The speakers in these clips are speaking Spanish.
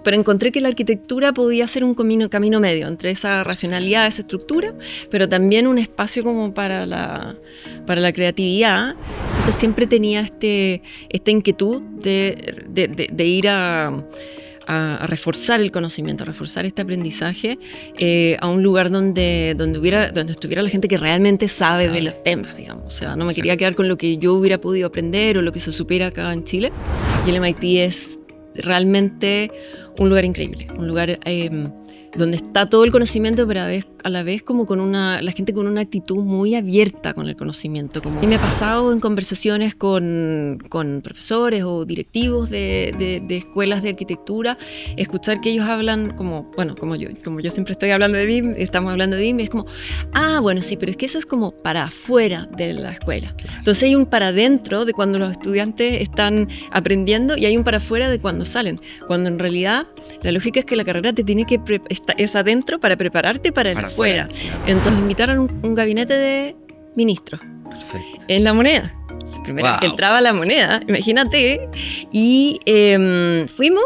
pero encontré que la arquitectura podía ser un camino medio entre esa racionalidad, esa estructura, pero también un espacio como para la creatividad. Entonces siempre tenía esta inquietud de ir a reforzar el conocimiento, a reforzar este aprendizaje a un lugar donde estuviera la gente que realmente sabe de los temas, digamos. O sea, no me quería quedar con lo que yo hubiera podido aprender o lo que se supiera acá en Chile. Y el MIT es realmente un lugar increíble, un lugar donde está todo el conocimiento, pero a la vez como la gente con una actitud muy abierta con el conocimiento. Y me ha pasado en conversaciones con profesores o directivos de escuelas de arquitectura, escuchar que ellos hablan como yo siempre estoy hablando de BIM, estamos hablando de BIM, y es como, bueno, sí, pero es que eso es como para afuera de la escuela. Entonces hay un para adentro de cuando los estudiantes están aprendiendo y hay un para afuera de cuando salen, cuando en realidad la lógica es que la carrera te tiene que es adentro para prepararte para el afuera. Claro. Entonces invitaron un gabinete de ministros. Perfecto. En La Moneda. Primera vez que entraba La Moneda, imagínate. Y fuimos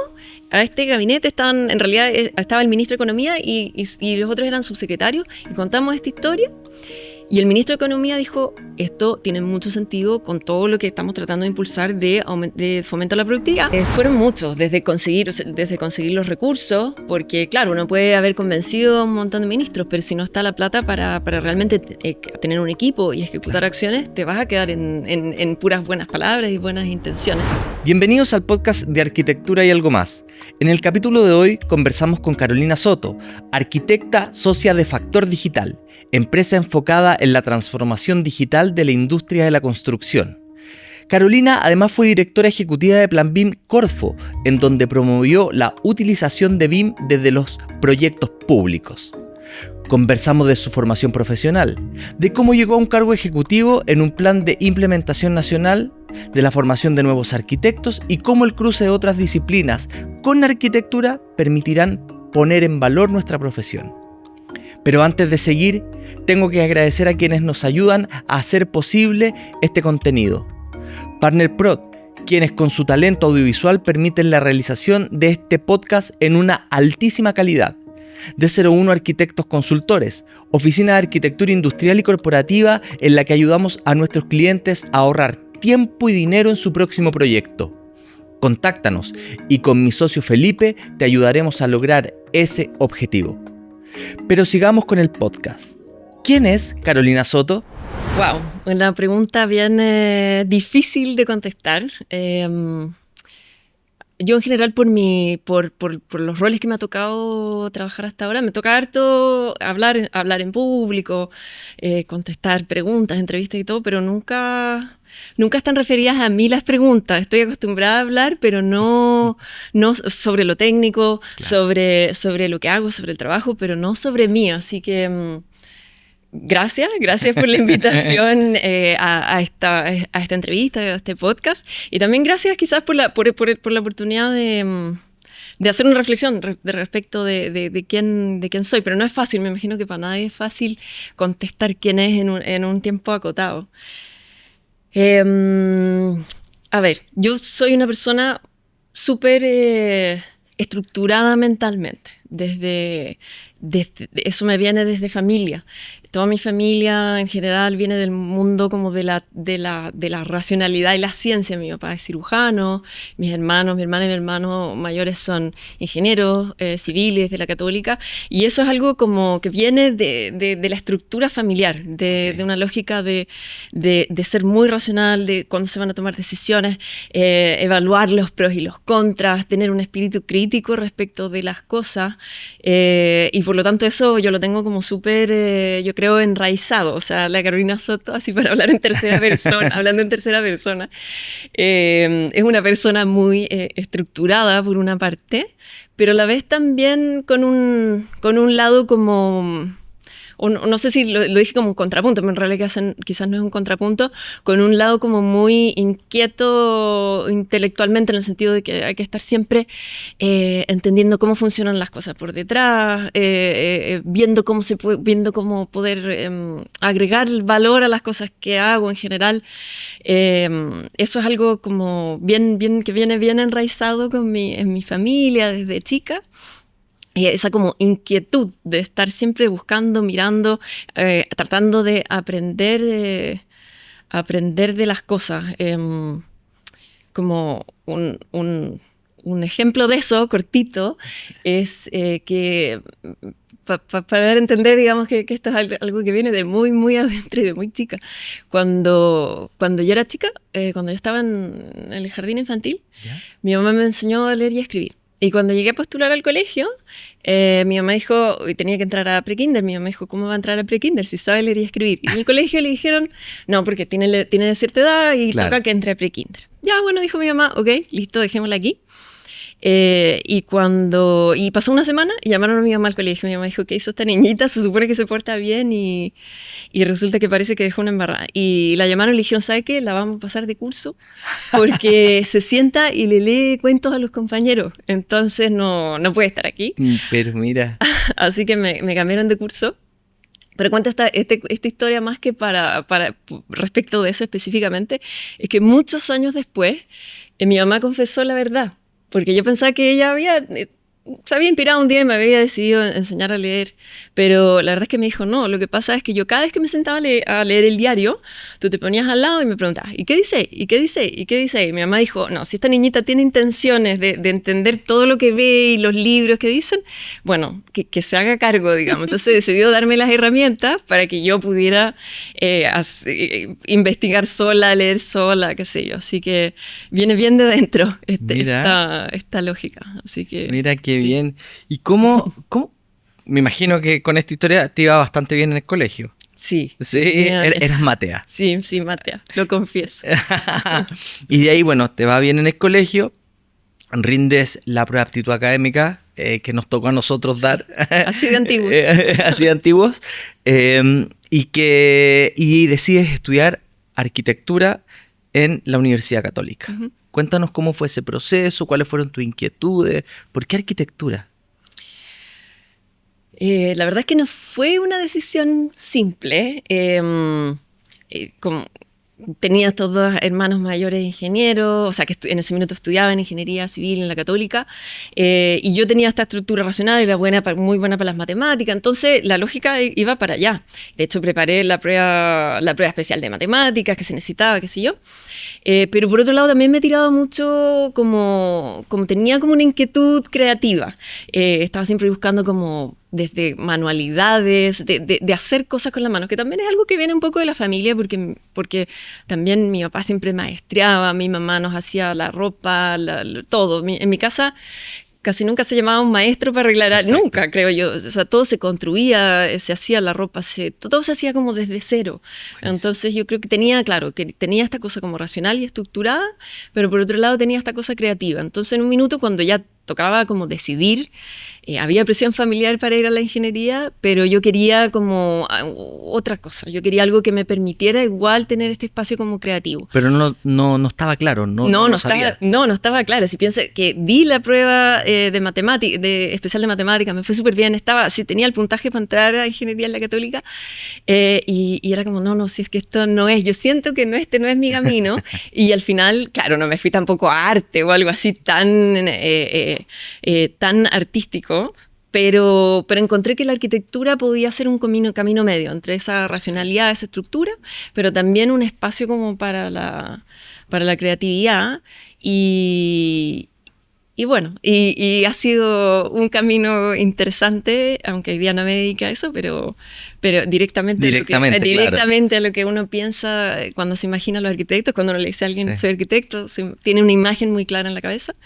a este gabinete, en realidad estaba el ministro de Economía y los otros eran subsecretarios, y contamos esta historia. Y el ministro de Economía dijo, esto tiene mucho sentido con todo lo que estamos tratando de impulsar de fomento a la productividad. Fueron muchos, desde conseguir los recursos, porque claro, uno puede haber convencido a un montón de ministros, pero si no está la plata para realmente tener un equipo y ejecutar acciones, te vas a quedar en puras buenas palabras y buenas intenciones. Bienvenidos al podcast de Arquitectura y Algo Más. En el capítulo de hoy conversamos con Carolina Soto, arquitecta socia de Factor Digital, empresa enfocada en la transformación digital de la industria de la construcción. Carolina además fue directora ejecutiva de Plan BIM Corfo, en donde promovió la utilización de BIM desde los proyectos públicos. Conversamos de su formación profesional, de cómo llegó a un cargo ejecutivo en un plan de implementación nacional, de la formación de nuevos arquitectos y cómo el cruce de otras disciplinas con arquitectura permitirán poner en valor nuestra profesión. Pero antes de seguir, tengo que agradecer a quienes nos ayudan a hacer posible este contenido. Partner Prod, quienes con su talento audiovisual permiten la realización de este podcast en una altísima calidad. D01 Arquitectos Consultores, oficina de arquitectura industrial y corporativa en la que ayudamos a nuestros clientes a ahorrar tiempo y dinero en su próximo proyecto. Contáctanos y con mi socio Felipe te ayudaremos a lograr ese objetivo. Pero sigamos con el podcast. ¿Quién es Carolina Soto? Wow, una pregunta bien difícil de contestar. Yo en general por los roles que me ha tocado trabajar hasta ahora, me toca harto hablar en público, contestar preguntas, entrevistas y todo, pero nunca están referidas a mí las preguntas. Estoy acostumbrada a hablar, pero no sobre lo técnico, claro, sobre lo que hago, sobre el trabajo, pero no sobre mí. Así que gracias por la invitación a esta entrevista, a este podcast, y también gracias quizás por la oportunidad de hacer una reflexión respecto de quién soy, pero no es fácil, me imagino que para nadie es fácil contestar quién es en un tiempo acotado. A ver, yo soy una persona súper estructurada mentalmente, eso me viene desde familia. Toda mi familia en general viene del mundo como de la racionalidad y la ciencia. Mi papá es cirujano, mi hermana y mi hermano mayores son ingenieros civiles de la Católica, y eso es algo como que viene de la estructura familiar, de una lógica de ser muy racional, de cuando se van a tomar decisiones, evaluar los pros y los contras, tener un espíritu crítico respecto de las cosas, y por lo tanto eso yo lo tengo como súper, yo creo, enraizado. O sea, la Carolina Soto, así para hablar en tercera persona, hablando en tercera persona, es una persona muy estructurada por una parte, pero a la vez también con un lado como o no sé si lo dije como un contrapunto, pero en realidad quizás no es un contrapunto, con un lado como muy inquieto intelectualmente, en el sentido de que hay que estar siempre entendiendo cómo funcionan las cosas por detrás, viendo cómo poder agregar valor a las cosas que hago en general. Eso es algo como que viene bien enraizado en mi familia desde chica. Esa como inquietud de estar siempre buscando, mirando, tratando de aprender de las cosas. Como un ejemplo de eso, cortito, es que para dar a entender, digamos, que esto es algo que viene de muy, muy adentro y de muy chica. Cuando yo era chica, cuando yo estaba en el jardín infantil, ¿ya? Mi mamá me enseñó a leer y a escribir. Y cuando llegué a postular al colegio, mi mamá dijo, y tenía que entrar a prekinder, mi mamá dijo, ¿cómo va a entrar a prekinder si sabe leer y escribir? Y en el colegio le dijeron, no, porque tiene cierta edad y claro, toca que entre a prekinder. Ya, bueno, dijo mi mamá, ok, listo, dejémosla aquí. Y pasó una semana y llamaron a mi mamá al colegio. Mi mamá dijo, ¿qué hizo esta niñita? Se supone que se porta bien y resulta que parece que dejó una embarrada. Y la llamaron y le dijeron, ¿sabe qué? La vamos a pasar de curso porque se sienta y le lee cuentos a los compañeros. Entonces no puede estar aquí. Pero mira. Así que me cambiaron de curso. Pero cuenta esta historia más que para respecto de eso específicamente, es que muchos años después mi mamá confesó la verdad. Porque yo pensaba que ella se había inspirado un día y me había decidido enseñar a leer, pero la verdad es que me dijo, no, lo que pasa es que yo cada vez que me sentaba a leer el diario, tú te ponías al lado y me preguntabas, ¿y qué dice? ¿Y qué dice? ¿Y qué dice? Y mi mamá dijo, no, si esta niñita tiene intenciones de entender todo lo que ve y los libros que dicen, bueno, que se haga cargo, digamos. Entonces decidió darme las herramientas para que yo pudiera investigar sola, leer sola, qué sé yo. Así que viene bien de dentro esta lógica. Así que mira qué sí. Bien. ¿Y cómo? Me imagino que con esta historia te iba bastante bien en el colegio. Sí. Sí, eras matea. Sí, matea, lo confieso. Y de ahí, bueno, te va bien en el colegio, rindes la prueba de aptitud académica que nos tocó a nosotros dar. Así de antiguos. Así de antiguos. Y decides estudiar arquitectura en la Universidad Católica. Uh-huh. Cuéntanos cómo fue ese proceso, cuáles fueron tus inquietudes, ¿por qué arquitectura? La verdad es que no fue una decisión simple. Tenía estos dos hermanos mayores ingenieros, o sea, que en ese minuto estudiaban ingeniería civil en la Católica, y yo tenía esta estructura racional, era muy buena para las matemáticas, entonces la lógica iba para allá. De hecho, preparé la prueba especial de matemáticas que se necesitaba, qué sé yo. Pero por otro lado también me he tirado mucho como tenía como una inquietud creativa. Estaba siempre buscando como desde manualidades, de hacer cosas con las manos, que también es algo que viene un poco de la familia, porque también mi papá siempre maestreaba, mi mamá nos hacía la ropa, todo. En mi casa casi nunca se llamaba un maestro para arreglar, nunca, creo yo. O sea, todo se construía, se hacía la ropa, todo se hacía como desde cero. Entonces yo creo que tenía esta cosa como racional y estructurada, pero por otro lado tenía esta cosa creativa. Entonces en un minuto, cuando ya tocaba como decidir, había presión familiar para ir a la ingeniería, pero yo quería como otra cosa. Yo quería algo que me permitiera igual tener este espacio como creativo. Pero no estaba claro, no estaba claro. Si piensas que di la prueba especial de matemáticas, me fue súper bien, tenía el puntaje para entrar a ingeniería en la Católica, y era como, no, si es que esto no es, yo siento que este no es mi camino, y al final, claro, no me fui tampoco a arte o algo así tan artístico, pero encontré que la arquitectura podía ser un camino medio entre esa racionalidad, esa estructura, pero también un espacio como para la creatividad y bueno, y ha sido un camino interesante, aunque hoy día no me dedica a eso, pero directamente a lo que uno piensa cuando se imagina a los arquitectos, cuando uno le dice a alguien soy arquitecto, tiene una imagen muy clara en la cabeza.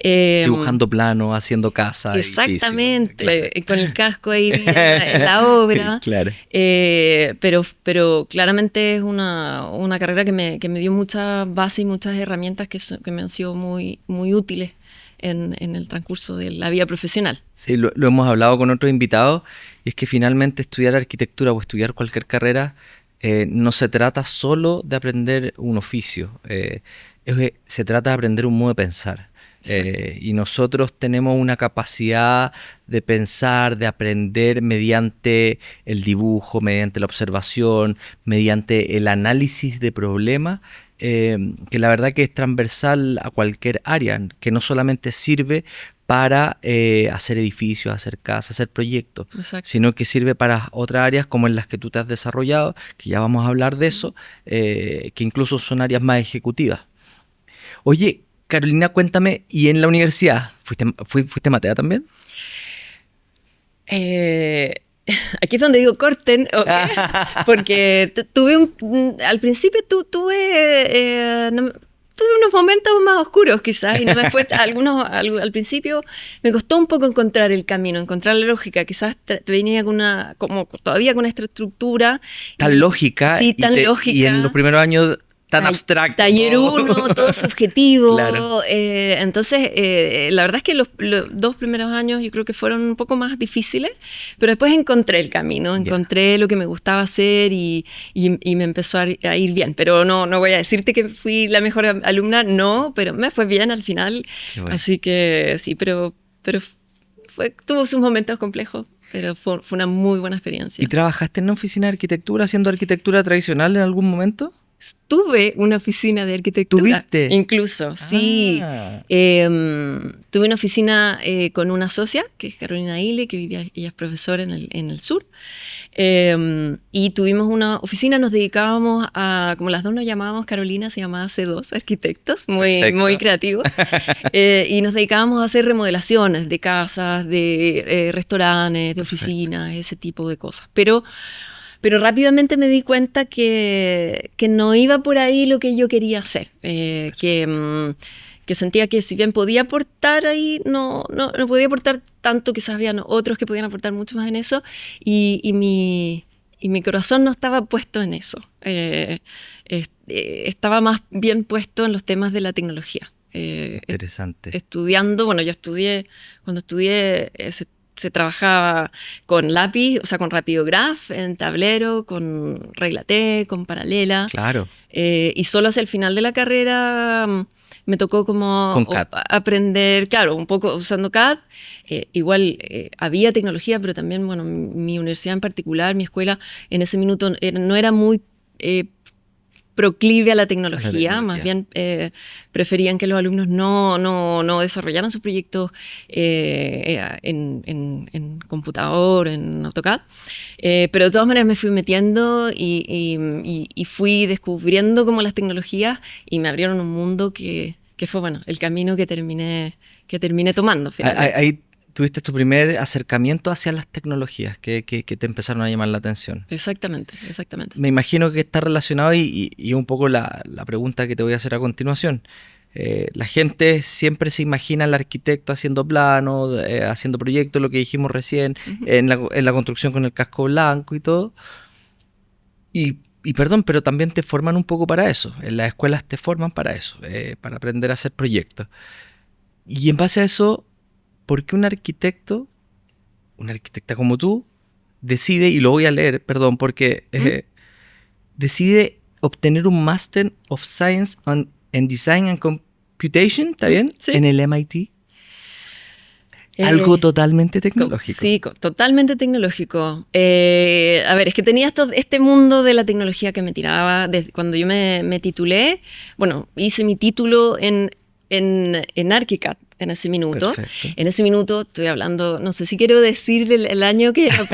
Dibujando plano, haciendo casa. Exactamente, claro. Con el casco ahí en la obra. Claro. Pero claramente es una carrera que me dio muchas bases y muchas herramientas que me han sido muy, muy útiles en el transcurso de la vida profesional. Sí, lo hemos hablado con otros invitados, y es que finalmente estudiar arquitectura o estudiar cualquier carrera no se trata solo de aprender un oficio, se trata de aprender un modo de pensar. Y nosotros tenemos una capacidad de pensar, de aprender mediante el dibujo, mediante la observación, mediante el análisis de problemas, que la verdad que es transversal a cualquier área, que no solamente sirve para hacer edificios, hacer casas, hacer proyectos, Exacto. sino que sirve para otras áreas como en las que tú te has desarrollado, que ya vamos a hablar de eso, que incluso son áreas más ejecutivas. Oye, Carolina, cuéntame, ¿y en la universidad fuiste matea también? Aquí es donde digo corten, okay, porque al principio tuve unos momentos más oscuros quizás, y no me fue al principio me costó un poco encontrar el camino, encontrar la lógica, quizás venía todavía con esta estructura. Tan lógica. Sí, tan lógica. Y en los primeros años tan abstracto. Taller 1, todo subjetivo. Claro. Entonces, la verdad es que los 2 primeros años yo creo que fueron un poco más difíciles, pero después encontré el camino, encontré lo que me gustaba hacer y me empezó a ir bien. Pero no voy a decirte que fui la mejor alumna, no, pero me fue bien al final. Bueno. Así que sí, pero tuvo sus momentos complejos. Pero fue una muy buena experiencia. ¿Y trabajaste en una oficina de arquitectura, haciendo arquitectura tradicional en algún momento? Tuve una oficina de arquitectura. ¿Tuviste? Incluso, sí. Tuve una oficina con una socia, que es Carolina Ile, que hoy día ella es profesora en el sur. Y tuvimos una oficina, nos dedicábamos a, como las dos nos llamábamos, Carolina se llamaba C2, arquitectos, muy creativos. Y nos dedicábamos a hacer remodelaciones de casas, de restaurantes, de oficinas, ese tipo de cosas. Pero rápidamente me di cuenta que no iba por ahí lo que yo quería hacer, que sentía que si bien podía aportar ahí, no podía aportar tanto, quizás habían otros que podían aportar mucho más en eso, y mi corazón no estaba puesto en eso, estaba más bien puesto en los temas de la tecnología. Interesante. Cuando estudié se trabajaba con lápiz, o sea, con Rapidograph, en tablero, con regla T, con paralela. Claro. Y solo hacia el final de la carrera me tocó como aprender, claro, un poco usando CAD. Igual había tecnología, pero también, bueno, mi universidad en particular, mi escuela, en ese minuto no era muy proclive a la tecnología, más bien preferían que los alumnos no desarrollaran sus proyectos en computador, en AutoCAD, pero de todas maneras me fui metiendo y fui descubriendo como las tecnologías, y me abrieron un mundo que fue, bueno, el camino que terminé tomando finalmente. Ahí tuviste tu primer acercamiento hacia las tecnologías que te empezaron a llamar la atención. Exactamente. Me imagino que está relacionado y un poco la pregunta que te voy a hacer a continuación. La gente siempre se imagina al arquitecto haciendo planos, haciendo proyectos, lo que dijimos recién, en la construcción con el casco blanco y todo. Y perdón, pero también te forman un poco para eso. En las escuelas te forman para eso, para aprender a hacer proyectos. Y en base a eso, ¿por qué una arquitecta como tú, decide, y lo voy a leer, perdón, porque decide obtener un Master of Science in Design and Computation, ¿está bien? Sí. En el MIT. Algo totalmente tecnológico. Sí, totalmente tecnológico. A ver, es que tenía este mundo de la tecnología que me tiraba desde cuando yo me titulé. Bueno, hice mi título en ArchiCAD en ese minuto. Perfecto. En ese minuto estoy hablando, no sé si quiero decir el año que era,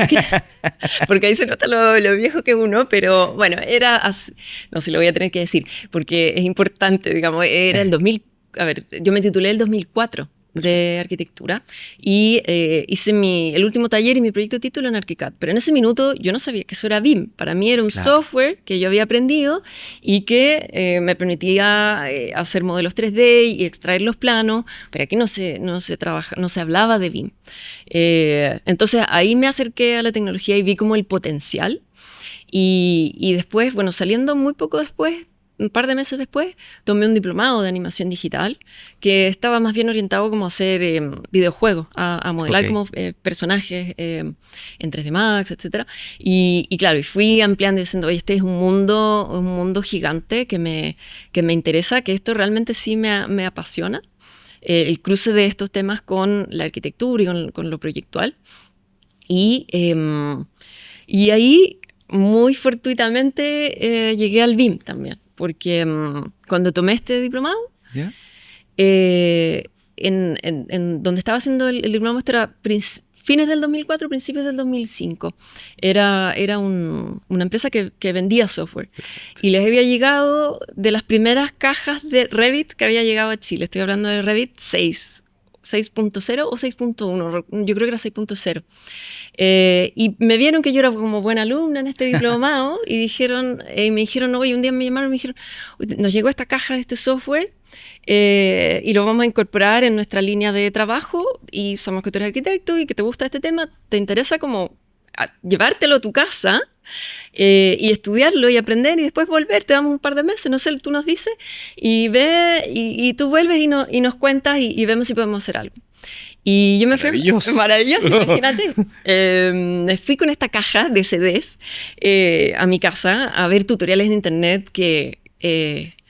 porque ahí se nota lo viejo que uno, pero bueno, era así, no sé, lo voy a tener que decir, porque es importante, digamos, era el 2000, a ver, yo me titulé el 2004 de arquitectura y hice el último taller y mi proyecto de título en ArchiCAD, pero en ese minuto yo no sabía que eso era BIM. Para mí era un software que yo había aprendido y que me permitía hacer modelos 3D y extraer los planos, pero aquí no se hablaba de BIM. Entonces ahí me acerqué a la tecnología y vi como el potencial, y después, bueno, saliendo muy poco después, un par de meses después, tomé un diplomado de animación digital que estaba más bien orientado como a hacer videojuegos, a modelar Ok. como personajes en 3D Max, etc. Y claro, y fui ampliando y diciendo, oye, este es un mundo gigante que me interesa, que esto realmente sí me apasiona. El cruce de estos temas con la arquitectura y con lo proyectual. Y ahí, muy fortuitamente, llegué al BIM también, porque cuando tomé este diplomado, ¿Ya? en donde estaba haciendo el diplomado, esto era fines del 2004, principios del 2005. Era una empresa que vendía software. Y les había llegado de las primeras cajas de Revit que había llegado a Chile. Estoy hablando de Revit 6.0 o 6.1, yo creo que era 6.0. Y me vieron que yo era como buena alumna en este diplomado y me dijeron, oye, un día me llamaron y me dijeron, nos llegó esta caja de este software y lo vamos a incorporar en nuestra línea de trabajo y sabemos que tú eres arquitecto y que te gusta este tema, ¿te interesa como llevártelo a tu casa y estudiarlo y aprender y después volver? Te damos un par de meses, no sé, tú nos dices y tú vuelves y nos cuentas y vemos si podemos hacer algo. Y yo me fui, maravilloso, imagínate. Me fui con esta caja de CDs a mi casa a ver tutoriales en internet que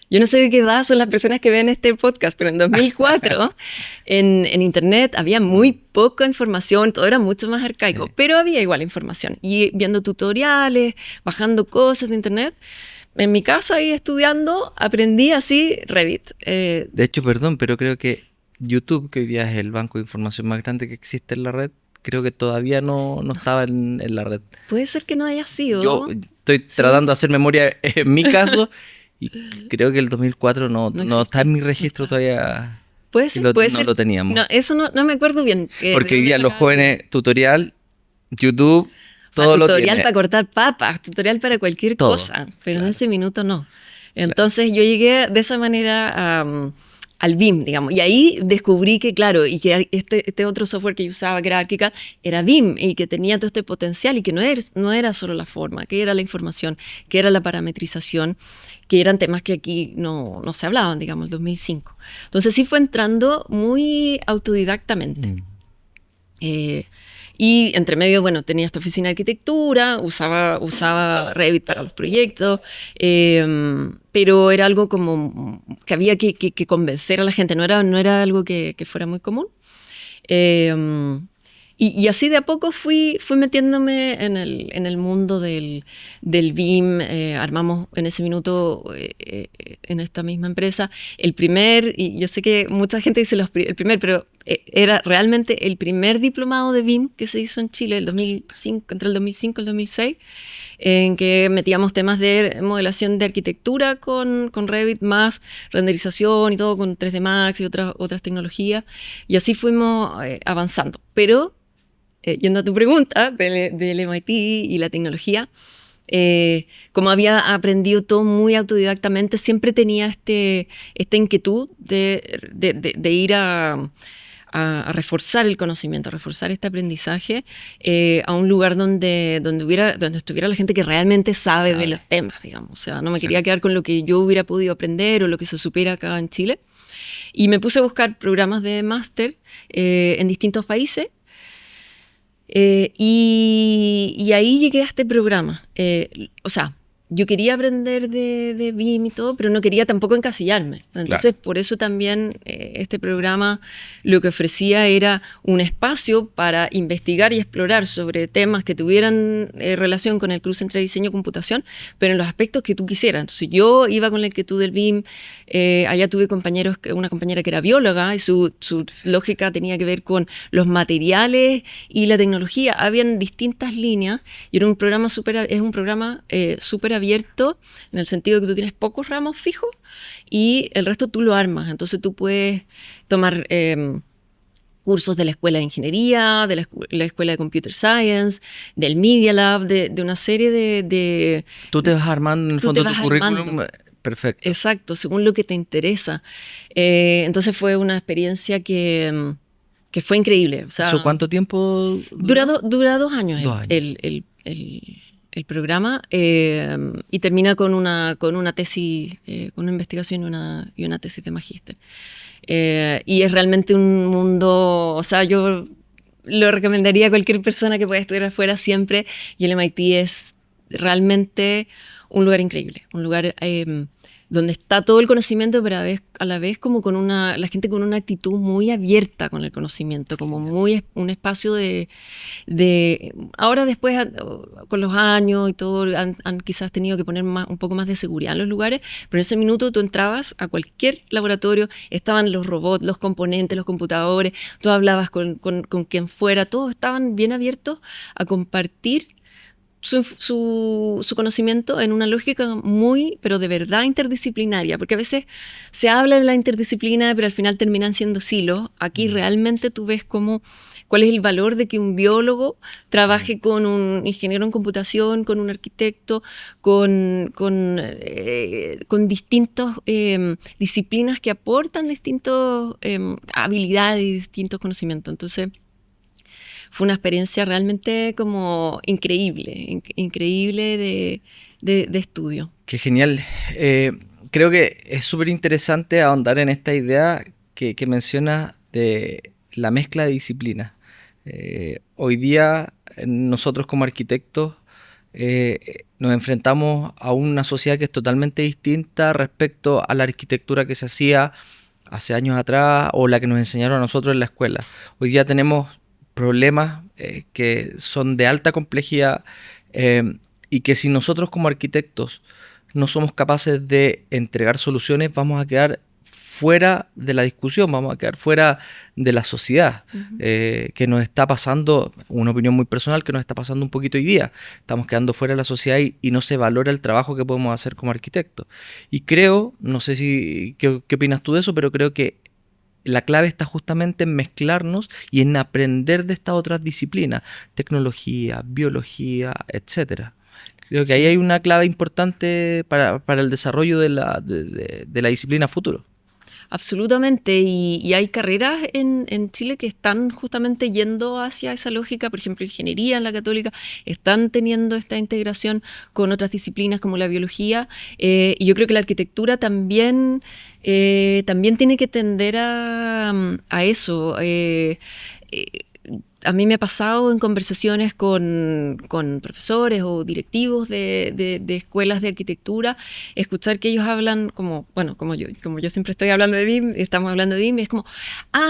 yo no sé de qué edad son las personas que ven este podcast, pero en 2004 en internet había muy poca información, todo era mucho más arcaico, sí, pero había igual información. Y viendo tutoriales, bajando cosas de internet, en mi casa y estudiando, aprendí así Revit. De hecho, perdón, pero creo que YouTube, que hoy día es el banco de información más grande que existe en la red, creo que todavía no estaba en la red. Puede ser que no haya sido. Yo estoy tratando de hacer memoria en mi caso y creo que el 2004 no está en mi registro todavía. Puede ser, no lo teníamos. No, eso no me acuerdo bien. Porque hoy día los jóvenes, tutorial, YouTube, todo tutorial lo tiene. Tutorial para cortar papas, tutorial para cualquier cosa, pero claro, en ese minuto no. Entonces yo llegué de esa manera al BIM, digamos, y ahí descubrí que, claro, y que este otro software que yo usaba, que era ArchiCAD, era BIM, y que tenía todo este potencial, y que no era solo la forma, que era la información, que era la parametrización, que eran temas que aquí no se hablaban, digamos, en 2005. Entonces sí fue entrando muy autodidactamente. Y entre medio, bueno, tenía esta oficina de arquitectura, usaba Revit para los proyectos, pero era algo como que había que convencer a la gente, no era algo que fuera muy común. Y así de a poco fui metiéndome en el mundo del BIM. Armamos en ese minuto, en esta misma empresa, el primer, y yo sé que mucha gente dice el primer, pero era realmente el primer diplomado de BIM que se hizo en Chile, entre el 2005 y el 2006, en que metíamos temas de modelación de arquitectura con Revit, más renderización y todo con 3D Max y otras tecnologías, y así fuimos avanzando. Pero, yendo a tu pregunta del MIT y la tecnología, como había aprendido todo muy autodidactamente, siempre tenía esta inquietud de ir a reforzar el conocimiento, a reforzar este aprendizaje a un lugar donde estuviera la gente que realmente sabe de los temas, digamos. O sea, no me quería quedar con lo que yo hubiera podido aprender o lo que se supiera acá en Chile. Y me puse a buscar programas de máster en distintos países. Y ahí llegué a este programa. O sea, yo quería aprender de BIM y todo, pero no quería tampoco encasillarme. Entonces, claro, por eso también este programa lo que ofrecía era un espacio para investigar y explorar sobre temas que tuvieran relación con el cruce entre diseño y computación, pero en los aspectos que tú quisieras. Entonces, yo iba con la inquietud del BIM. Allá tuve una compañera que era bióloga y su lógica tenía que ver con los materiales y la tecnología. Habían distintas líneas y era un programa súper abierto, en el sentido de que tú tienes pocos ramos fijos y el resto tú lo armas. Entonces tú puedes tomar cursos de la escuela de ingeniería, de la escuela de computer science, del Media Lab, de una serie de... Tú te vas armando en el fondo tu currículum. Perfecto. Exacto, según lo que te interesa. Entonces fue una experiencia que fue increíble. O sea, ¿Eso cuánto tiempo dura 2 años. 2 años. el programa y termina con una tesis, con una investigación y una tesis de magíster. Y es realmente un mundo, o sea, yo lo recomendaría a cualquier persona que pueda estudiar afuera siempre, y el MIT es realmente un lugar increíble, un lugar donde está todo el conocimiento, pero a la vez como con la gente con una actitud muy abierta con el conocimiento, como muy un espacio de ahora después con los años y todo han quizás tenido que poner un poco más de seguridad en los lugares, pero en ese minuto tú entrabas a cualquier laboratorio, estaban los robots, los componentes, los computadores, tú hablabas con quien fuera, todos estaban bien abiertos a compartir su conocimiento en una lógica muy, pero de verdad interdisciplinaria, porque a veces se habla de la interdisciplina, pero al final terminan siendo silos. Aquí realmente tú ves cuál es el valor de que un biólogo trabaje con un ingeniero en computación, con un arquitecto, con distintas disciplinas que aportan distintas habilidades y distintos conocimientos. Entonces, fue una experiencia realmente como increíble de estudio. Qué genial. Creo que es súper interesante ahondar en esta idea que mencionas de la mezcla de disciplinas. Hoy día nosotros como arquitectos nos enfrentamos a una sociedad que es totalmente distinta respecto a la arquitectura que se hacía hace años atrás o la que nos enseñaron a nosotros en la escuela. Hoy día tenemos problemas que son de alta complejidad y que si nosotros como arquitectos no somos capaces de entregar soluciones, vamos a quedar fuera de la discusión, vamos a quedar fuera de la sociedad, que nos está pasando, una opinión muy personal, que nos está pasando un poquito hoy día. Estamos quedando fuera de la sociedad y no se valora el trabajo que podemos hacer como arquitectos. Y creo, no sé qué opinas tú de eso, pero creo que la clave está justamente en mezclarnos y en aprender de estas otras disciplinas, tecnología, biología, etcétera. Creo que ahí hay una clave importante para el desarrollo de la disciplina futuro. Absolutamente, y hay carreras en Chile que están justamente yendo hacia esa lógica. Por ejemplo, ingeniería en la Católica están teniendo esta integración con otras disciplinas como la biología, y yo creo que la arquitectura también tiene que tender a eso. A mí me ha pasado en conversaciones con profesores o directivos de escuelas de arquitectura, escuchar que ellos hablan como yo siempre estoy hablando de BIM, estamos hablando de BIM, y es como,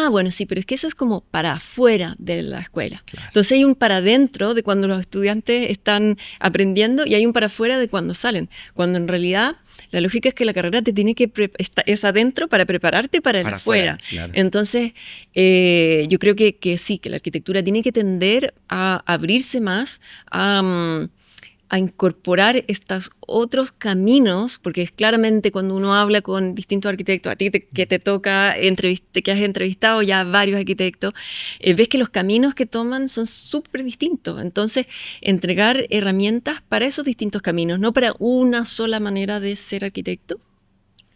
bueno, sí, pero es que eso es como para afuera de la escuela. Claro. Entonces hay un para adentro de cuando los estudiantes están aprendiendo y hay un para afuera de cuando salen, cuando en realidad la lógica es que la carrera te tiene que es adentro para prepararte para el afuera. Claro. Entonces, yo creo que sí, que la arquitectura tiene que tender a abrirse más, a incorporar estos otros caminos, porque es claramente cuando uno habla con distintos arquitectos, a ti que te toca, que has entrevistado ya varios arquitectos, ves que los caminos que toman son súper distintos. Entonces, entregar herramientas para esos distintos caminos, no para una sola manera de ser arquitecto,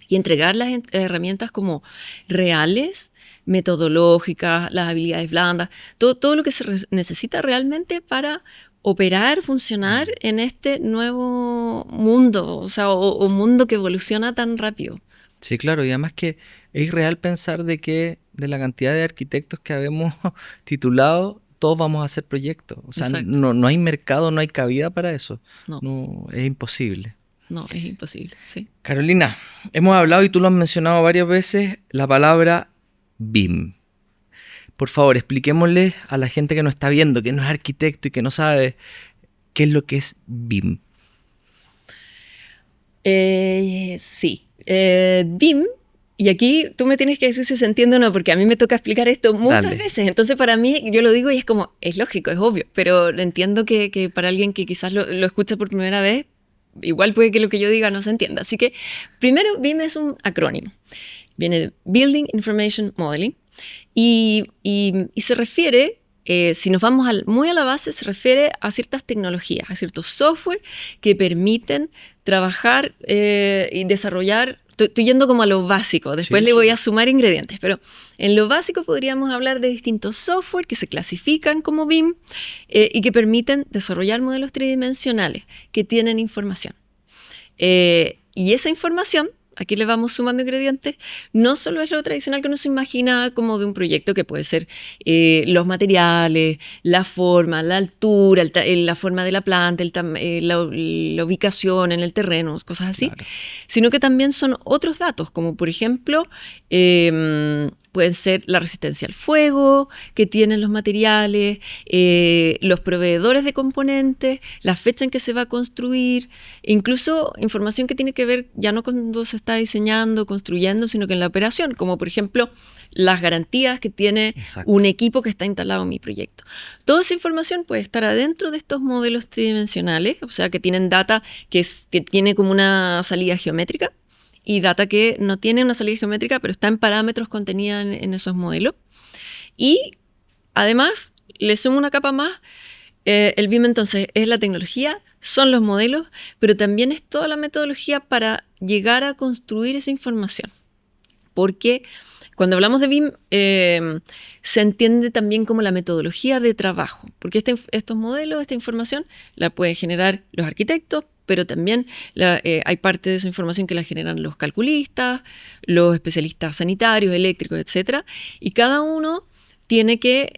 y entregar las herramientas como reales, metodológicas, las habilidades blandas, todo lo que se necesita realmente para operar, funcionar en este nuevo mundo, o sea, o mundo que evoluciona tan rápido. Sí, claro, y además que es irreal pensar de la cantidad de arquitectos que habemos titulado, todos vamos a hacer proyectos. O sea, no hay mercado, no hay cabida para eso. No, es imposible. No, es imposible, sí. Carolina, hemos hablado y tú lo has mencionado varias veces, la palabra BIM. Por favor, expliquémosle a la gente que nos está viendo, que no es arquitecto y que no sabe qué es lo que es BIM. Sí. BIM, y aquí tú me tienes que decir si se entiende o no, porque a mí me toca explicar esto muchas veces. Entonces, para mí, yo lo digo y es como, es lógico, es obvio, pero entiendo que para alguien que quizás lo escucha por primera vez, igual puede que lo que yo diga no se entienda. Así que, primero, BIM es un acrónimo. Viene de Building Information Modeling. Y se refiere, si nos vamos muy a la base, se refiere a ciertas tecnologías, a ciertos software que permiten trabajar y desarrollar estoy yendo como a lo básico, después Sí, le voy sí. a sumar ingredientes, pero en lo básico podríamos hablar de distintos software que se clasifican como BIM y que permiten desarrollar modelos tridimensionales que tienen información. Y esa información, aquí le vamos sumando ingredientes, no solo es lo tradicional que uno se imagina como de un proyecto que puede ser los materiales, la forma, la altura, la forma de la planta, la ubicación en el terreno, cosas así, Claro. sino que también son otros datos, como por ejemplo pueden ser la resistencia al fuego que tienen los materiales, los proveedores de componentes, la fecha en que se va a construir, incluso información que tiene que ver ya no cuando se está diseñando, construyendo, sino que en la operación, como por ejemplo las garantías que tiene Exacto. un equipo que está instalado en mi proyecto. Toda esa información puede estar adentro de estos modelos tridimensionales, o sea, que tienen data que tiene como una salida geométrica y data que no tiene una salida geométrica, pero está en parámetros contenida en esos modelos. Y además, le sumo una capa más. El BIM entonces es la tecnología, son los modelos, pero también es toda la metodología para llegar a construir esa información. Porque cuando hablamos de BIM, se entiende también como la metodología de trabajo, porque estos modelos, esta información, la pueden generar los arquitectos, pero también hay parte de esa información que la generan los calculistas, los especialistas sanitarios, eléctricos, etc. Y cada uno tiene que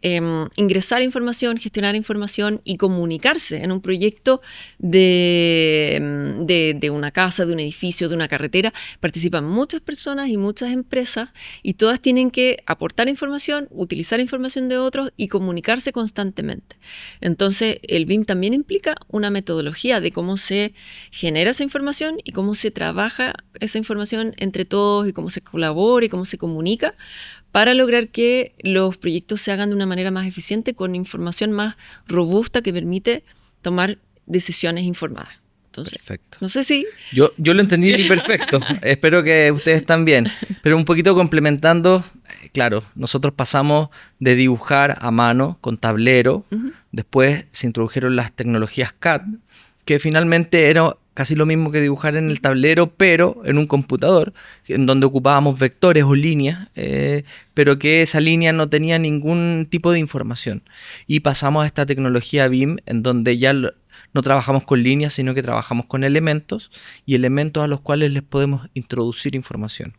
ingresar información, gestionar información y comunicarse en un proyecto de una casa, de un edificio, de una carretera. Participan muchas personas y muchas empresas y todas tienen que aportar información, utilizar información de otros y comunicarse constantemente. Entonces, el BIM también implica una metodología de cómo se genera esa información y cómo se trabaja esa información entre todos y cómo se colabora y cómo se comunica para lograr que los proyectos se hagan de una manera más eficiente, con información más robusta que permite tomar decisiones informadas. Entonces, Perfecto. no sé si... Yo lo entendí perfecto. Espero que ustedes también. Pero un poquito complementando, claro, nosotros pasamos de dibujar a mano con tablero, después se introdujeron las tecnologías CAD, que finalmente era casi lo mismo que dibujar en el tablero, pero en un computador, en donde ocupábamos vectores o líneas, pero que esa línea no tenía ningún tipo de información. Y pasamos a esta tecnología BIM, en donde ya no trabajamos con líneas, sino que trabajamos con elementos, y elementos a los cuales les podemos introducir información.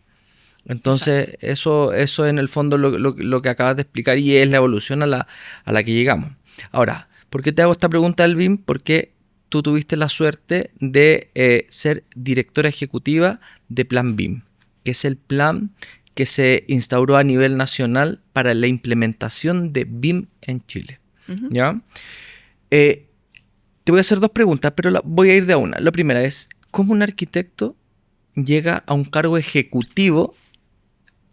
Entonces, eso en el fondo lo que acabas de explicar, y es la evolución a la que llegamos. Ahora, ¿por qué te hago esta pregunta del BIM? Porque tú tuviste la suerte de ser directora ejecutiva de Plan BIM, que es el plan que se instauró a nivel nacional para la implementación de BIM en Chile. ¿Ya? Te voy a hacer dos preguntas, pero voy a ir de a una. La primera es, ¿cómo un arquitecto llega a un cargo ejecutivo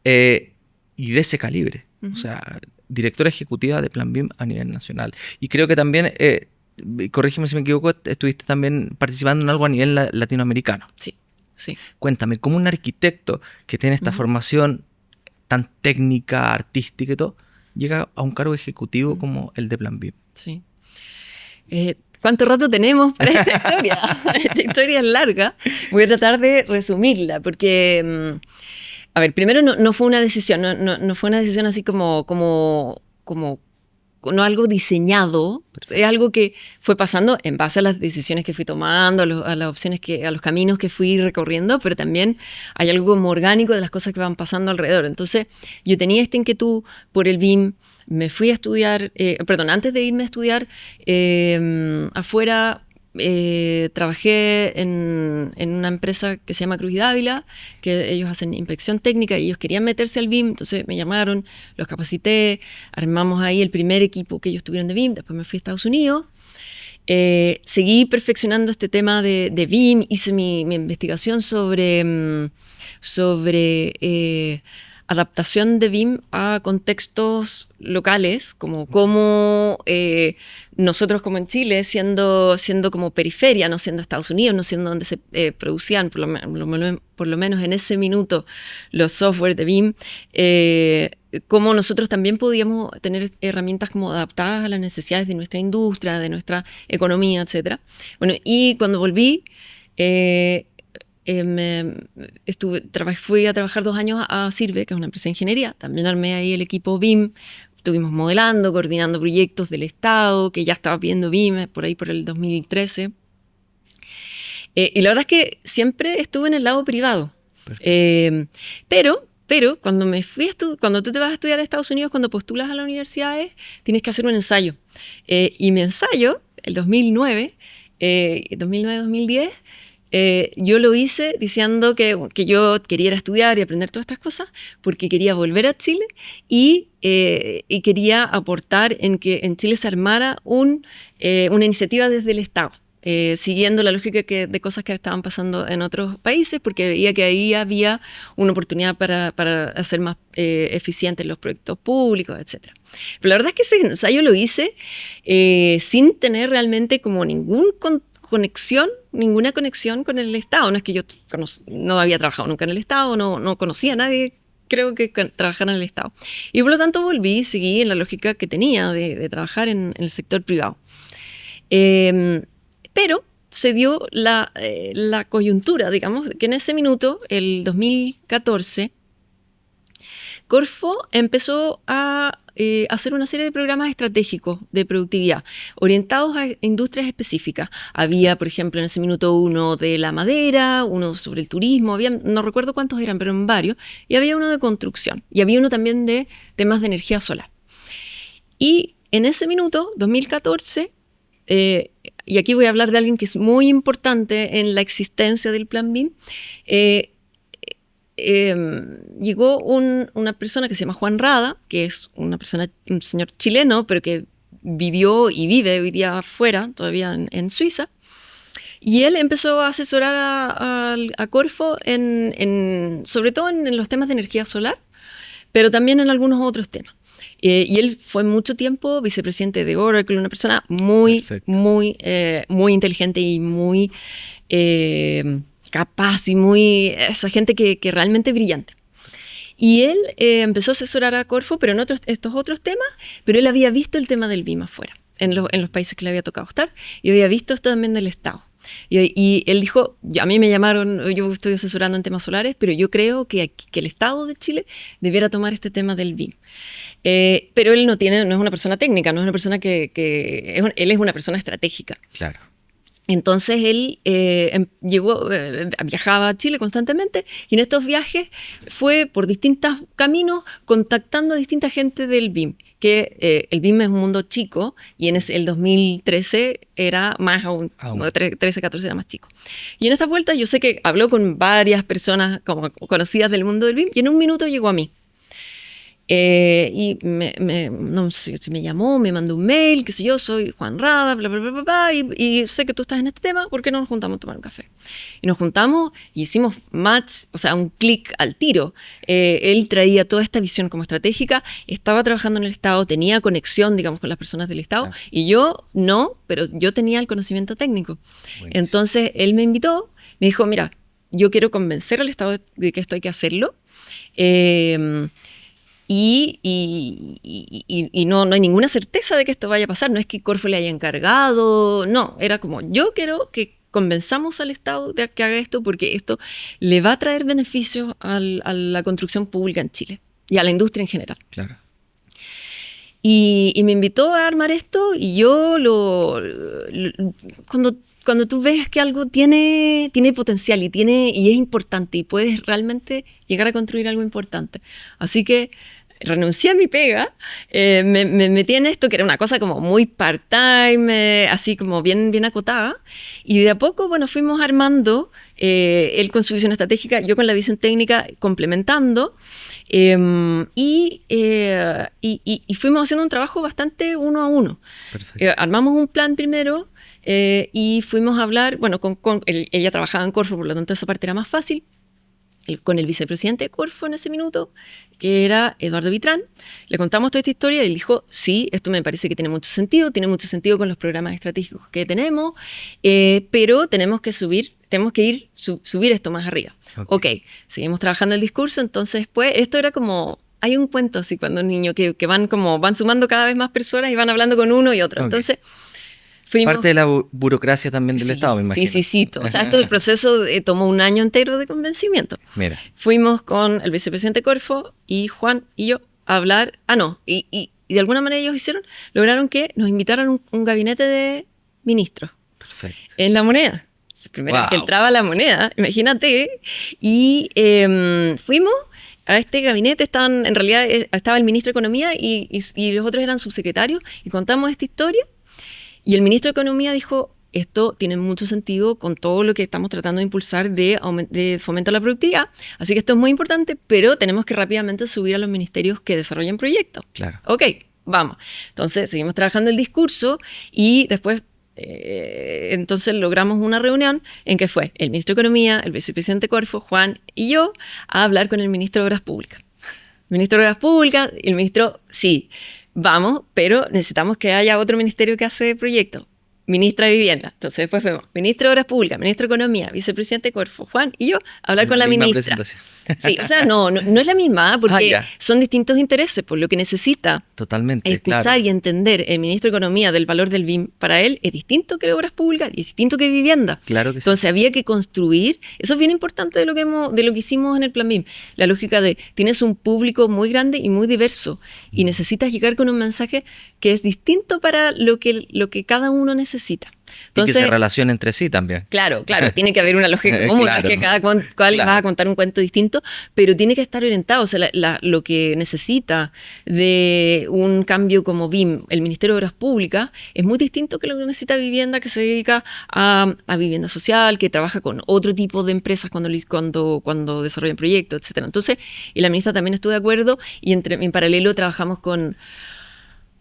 y de ese calibre? O sea, directora ejecutiva de Plan BIM a nivel nacional. Y creo que también... corrígeme si me equivoco, estuviste también participando en algo a nivel latinoamericano. Sí, sí. Cuéntame, ¿cómo un arquitecto que tiene esta formación tan técnica, artística y todo, llega a un cargo ejecutivo como el de Plan BIM? Sí. ¿Cuánto rato tenemos para esta historia? Esta historia es larga. Voy a tratar de resumirla, porque, a ver, primero no fue una decisión, no fue una decisión así como no algo diseñado. Perfecto. Es algo que fue pasando en base a las decisiones que fui tomando, a las opciones a los caminos que fui recorriendo, pero también hay algo como orgánico de las cosas que van pasando alrededor. Entonces, yo tenía esta inquietud por el BIM, me fui a estudiar, antes de irme a estudiar afuera, trabajé en una empresa que se llama Cruz y Dávila, que ellos hacen inspección técnica y ellos querían meterse al BIM, entonces me llamaron, los capacité, armamos ahí el primer equipo que ellos tuvieron de BIM, después me fui a Estados Unidos, seguí perfeccionando este tema de BIM, hice mi investigación sobre adaptación de BIM a contextos locales, como cómo nosotros como en Chile, siendo como periferia, no siendo Estados Unidos, no siendo donde se producían, por lo menos en ese minuto, los software de BIM, cómo nosotros también podíamos tener herramientas como adaptadas a las necesidades de nuestra industria, de nuestra economía, etc. Bueno, y cuando volví, fui a trabajar 2 años a Sirve, que es una empresa de ingeniería. También armé ahí el equipo BIM. Estuvimos modelando, coordinando proyectos del Estado, que ya estaba viendo BIM por ahí por el 2013. Y la verdad es que siempre estuve en el lado privado. Pero cuando cuando tú te vas a estudiar a Estados Unidos, cuando postulas a las universidades, tienes que hacer un ensayo. Y mi ensayo, el 2009-2010, yo lo hice diciendo que yo quería ir a estudiar y aprender todas estas cosas porque quería volver a Chile y quería aportar en que en Chile se armara una iniciativa desde el Estado. Siguiendo la lógica de cosas que estaban pasando en otros países, porque veía que ahí había una oportunidad para hacer más eficientes los proyectos públicos, etc. Pero la verdad es que ese ensayo lo hice sin tener realmente como ninguna conexión con el Estado. No es que yo no había trabajado nunca en el Estado, no conocía a nadie, creo que trabajara en el Estado. Y por lo tanto seguí en la lógica que tenía de trabajar en el sector privado. Pero se dio la coyuntura, digamos, que en ese minuto, el 2014, Corfo empezó a hacer una serie de programas estratégicos de productividad orientados a industrias específicas. Había, por ejemplo, en ese minuto uno de la madera, uno sobre el turismo, no recuerdo cuántos eran, pero en varios, y había uno de construcción, y había uno también de temas de energía solar. Y en ese minuto, 2014, y aquí voy a hablar de alguien que es muy importante en la existencia del Plan BIM, llegó una persona que se llama Juan Rada, que es un señor chileno, pero que vivió y vive hoy día afuera, todavía en Suiza, y él empezó a asesorar a Corfo sobre todo en los temas de energía solar, pero también en algunos otros temas. Y él fue mucho tiempo vicepresidente de Oracle, una persona muy inteligente y muy capaz y esa gente que realmente brillante. Y él empezó a asesorar a Corfo, pero en estos otros temas, pero él había visto el tema del BIM afuera, en los países que le había tocado estar, y había visto esto también del Estado. Y él dijo, a mí me llamaron, yo estoy asesorando en temas solares, pero yo creo que el Estado de Chile debiera tomar este tema del BIM. Pero él no es una persona técnica, no es una persona él es una persona estratégica. Claro. Entonces él viajaba a Chile constantemente y en estos viajes fue por distintos caminos contactando a distinta gente del BIM, que el BIM es un mundo chico y en el 2013 era más aún. 13, 14 era más chico. Y en esta vuelta yo sé que habló con varias personas como conocidas del mundo del BIM y en un minuto llegó a mí. Y no sé si me llamó, me mandó un mail, qué sé yo, soy Juan Rada, bla, bla, bla, bla, bla, y sé que tú estás en este tema, ¿por qué no nos juntamos a tomar un café? Y nos juntamos y hicimos match, o sea, un clic al tiro. Él traía toda esta visión como estratégica, estaba trabajando en el Estado, tenía conexión, digamos, con las personas del Estado, claro. Y yo no, pero yo tenía el conocimiento técnico. Buenísimo. Entonces, él me invitó, me dijo, mira, yo quiero convencer al Estado de que esto hay que hacerlo, y no hay ninguna certeza de que esto vaya a pasar. No es que Corfo le haya encargado, no, era como, yo quiero que convenzamos al Estado de que haga esto porque esto le va a traer beneficios a la construcción pública en Chile y a la industria en general. Claro. Y me invitó a armar esto y yo cuando tú ves que algo tiene potencial y es importante y puedes realmente llegar a construir algo importante. Así que renuncié a mi pega, me metí en esto, que era una cosa como muy part-time, así como bien acotada, y de a poco, bueno, fuimos armando, él con su visión estratégica, yo con la visión técnica, complementando, y fuimos haciendo un trabajo bastante uno a uno. Armamos un plan primero, y fuimos a hablar, bueno, ella trabajaba en Corfo, por lo tanto esa parte era más fácil, con el vicepresidente de Corfo en ese minuto, que era Eduardo Vitrán. Le contamos toda esta historia y él dijo, sí, esto me parece que tiene mucho sentido con los programas estratégicos que tenemos, pero tenemos que subir esto más arriba. Ok, seguimos trabajando el discurso, entonces pues esto era como, hay un cuento así cuando un niño que van sumando cada vez más personas y van hablando con uno y otro. Okay. Entonces Parte de la burocracia también del Estado, me imagino. Sí. O sea, el proceso tomó un año entero de convencimiento. Mira. Fuimos con el vicepresidente Corfo y Juan y yo a hablar. Y de alguna manera ellos lograron que nos invitaran un gabinete de ministros. Perfecto. En La Moneda. La primera vez que entraba a La Moneda, imagínate. Y fuimos a este gabinete, en realidad estaba el ministro de Economía y los otros eran subsecretarios, y contamos esta historia. Y el ministro de Economía dijo: esto tiene mucho sentido con todo lo que estamos tratando de impulsar de fomento a la productividad, así que esto es muy importante, pero tenemos que rápidamente subir a los ministerios que desarrollan proyectos. Claro. Ok, vamos. Entonces seguimos trabajando el discurso y después entonces logramos una reunión en que fue el ministro de Economía, el vicepresidente Corfo, Juan y yo a hablar con el ministro de Obras Públicas. El ministro de Obras Públicas y el ministro, sí, vamos, pero necesitamos que haya otro ministerio que hace proyectos. Ministra de Vivienda. Entonces después fuimos ministro de Obras Públicas, ministro de Economía, vicepresidente Corfo, Juan y yo a hablar con la ministra. Sí, o sea, no es la misma, porque son distintos intereses, por lo que necesita totalmente escuchar y entender el ministro de Economía del valor del BIM para él es distinto que Obras Públicas y es distinto que Vivienda. Claro que Entonces había que construir, eso es bien importante de lo que hicimos en el Plan BIM, la lógica de tienes un público muy grande y muy diverso y necesitas llegar con un mensaje que es distinto para lo que cada uno necesita. Entonces, y que se relacione entre sí también. Claro, tiene que haber una lógica común, claro. Es que cada cual va a contar un cuento distinto, pero tiene que estar orientado. O sea, lo que necesita de un cambio como BIM, el Ministerio de Obras Públicas, es muy distinto que lo que necesita Vivienda, que se dedica a vivienda social, que trabaja con otro tipo de empresas cuando desarrollan proyectos, etc. Entonces, y la ministra también estuvo de acuerdo, y en paralelo trabajamos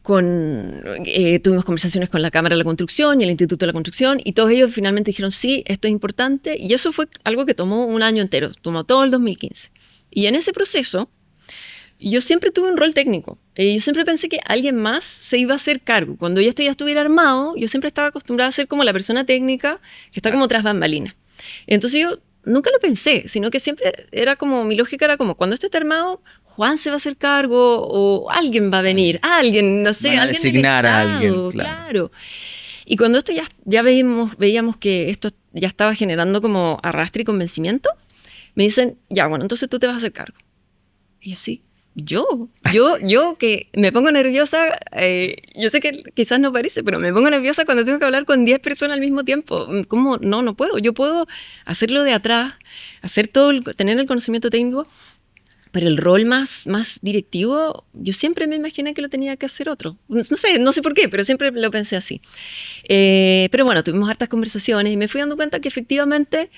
tuvimos conversaciones con la Cámara de la Construcción y el Instituto de la Construcción, y todos ellos finalmente dijeron: sí, esto es importante, y eso fue algo que tomó un año entero, tomó todo el 2015. Y en ese proceso yo siempre tuve un rol técnico, yo siempre pensé que alguien más se iba a hacer cargo. Cuando esto ya estuviera armado, yo siempre estaba acostumbrada a ser como la persona técnica que está como tras bambalinas. Entonces yo nunca lo pensé, sino que siempre era como, mi lógica era como, cuando esto esté armado, Juan se va a hacer cargo o alguien va a venir, alguien, no sé, van a alguien designar del a Estado, alguien, claro. Y cuando esto ya veíamos que esto ya estaba generando como arrastre y convencimiento, me dicen: ya, bueno, entonces tú te vas a hacer cargo. Y así, yo que me pongo nerviosa, yo sé que quizás no parece, pero me pongo nerviosa cuando tengo que hablar con 10 personas al mismo tiempo. ¿Cómo? No puedo. Yo puedo hacerlo de atrás, tener el conocimiento técnico, pero el rol más directivo, yo siempre me imaginé que lo tenía que hacer otro. No sé por qué, pero siempre lo pensé así. Pero bueno, tuvimos hartas conversaciones y me fui dando cuenta que efectivamente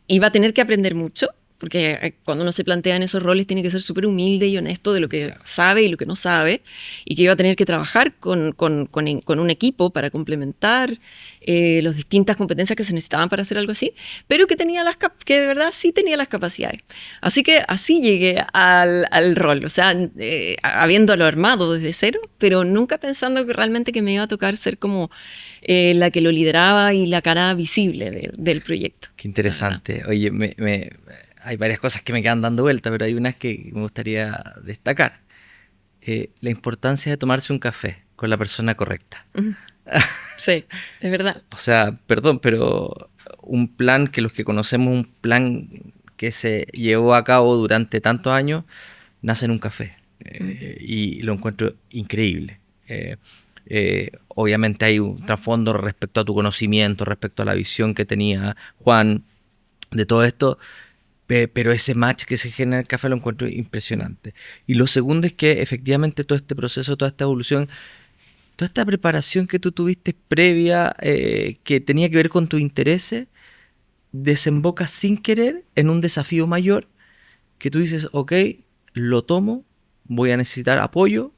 iba a tener que aprender mucho, porque cuando uno se plantea en esos roles tiene que ser súper humilde y honesto de lo que sabe y lo que no sabe, y que iba a tener que trabajar con un equipo para complementar las distintas competencias que se necesitaban para hacer algo así, pero que de verdad sí tenía las capacidades. Así que así llegué al rol, o sea, habiéndolo armado desde cero, pero nunca pensando que realmente que me iba a tocar ser como la que lo lideraba y la cara visible del proyecto. Qué interesante. Oye, hay varias cosas que me quedan dando vuelta, pero hay unas que me gustaría destacar. La importancia de tomarse un café con la persona correcta. Sí, es verdad. O sea, perdón, pero un plan que los que conocemos, un plan que se llevó a cabo durante tantos años, nace en un café. Y lo encuentro increíble. Obviamente hay un trasfondo respecto a tu conocimiento, respecto a la visión que tenía Juan de todo esto, pero ese match que se genera en el café lo encuentro impresionante. Y lo segundo es que efectivamente todo este proceso, toda esta evolución, toda esta preparación que tú tuviste previa, que tenía que ver con tus intereses, desemboca sin querer en un desafío mayor que tú dices: ok, lo tomo, voy a necesitar apoyo,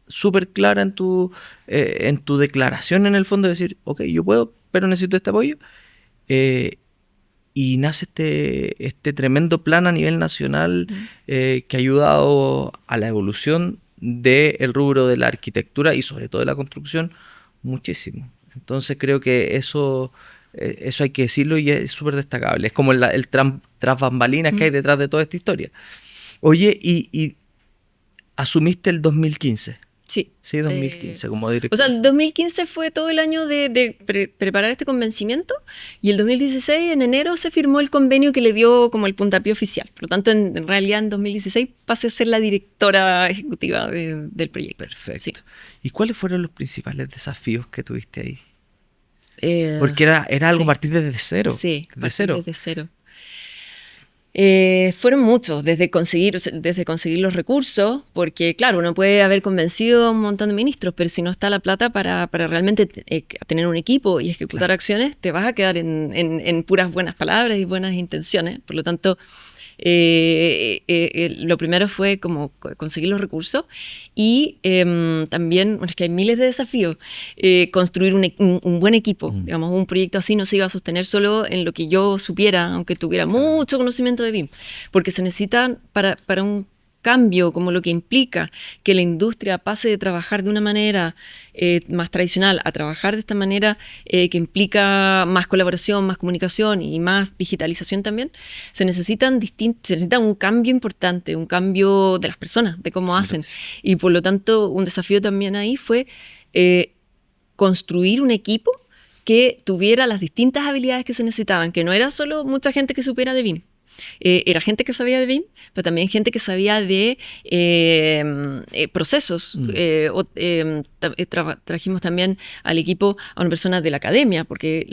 súper clara en tu declaración en el fondo, de decir: ok, yo puedo, pero necesito este apoyo. Y nace este tremendo plan a nivel nacional que ha ayudado a la evolución del rubro de la arquitectura y sobre todo de la construcción muchísimo. Entonces creo que eso hay que decirlo y es súper destacable. Es como el tras bambalinas que hay detrás de toda esta historia. Oye, y asumiste el 2015. Sí. Sí, 2015 como director. O sea, el 2015 fue todo el año de preparar este convencimiento y el 2016, en enero, se firmó el convenio que le dio como el puntapié oficial. Por lo tanto, en realidad, en 2016 pasé a ser la directora ejecutiva del proyecto. Perfecto. Sí. ¿Y cuáles fueron los principales desafíos que tuviste ahí? Porque era algo sí. partir desde cero. Sí, desde cero. Desde cero. Fueron muchos, desde conseguir los recursos, porque claro, uno puede haber convencido a un montón de ministros, pero si no está la plata para realmente tener un equipo y ejecutar acciones, te vas a quedar en puras buenas palabras y buenas intenciones. Por lo tanto, lo primero fue como conseguir los recursos y también, bueno, es que hay miles de desafíos, construir un buen equipo. Digamos, un proyecto así no se iba a sostener solo en lo que yo supiera, aunque tuviera mucho conocimiento de BIM, porque se necesita para un cambio como lo que implica que la industria pase de trabajar de una manera más tradicional a trabajar de esta manera que implica más colaboración, más comunicación y más digitalización también, se necesita un cambio importante, un cambio de las personas, de cómo hacen. Y por lo tanto, un desafío también ahí fue construir un equipo que tuviera las distintas habilidades que se necesitaban, que no era solo mucha gente que supiera de BIM. Era gente que sabía de BIM, pero también gente que sabía de procesos. Trajimos también al equipo a una persona de la academia, porque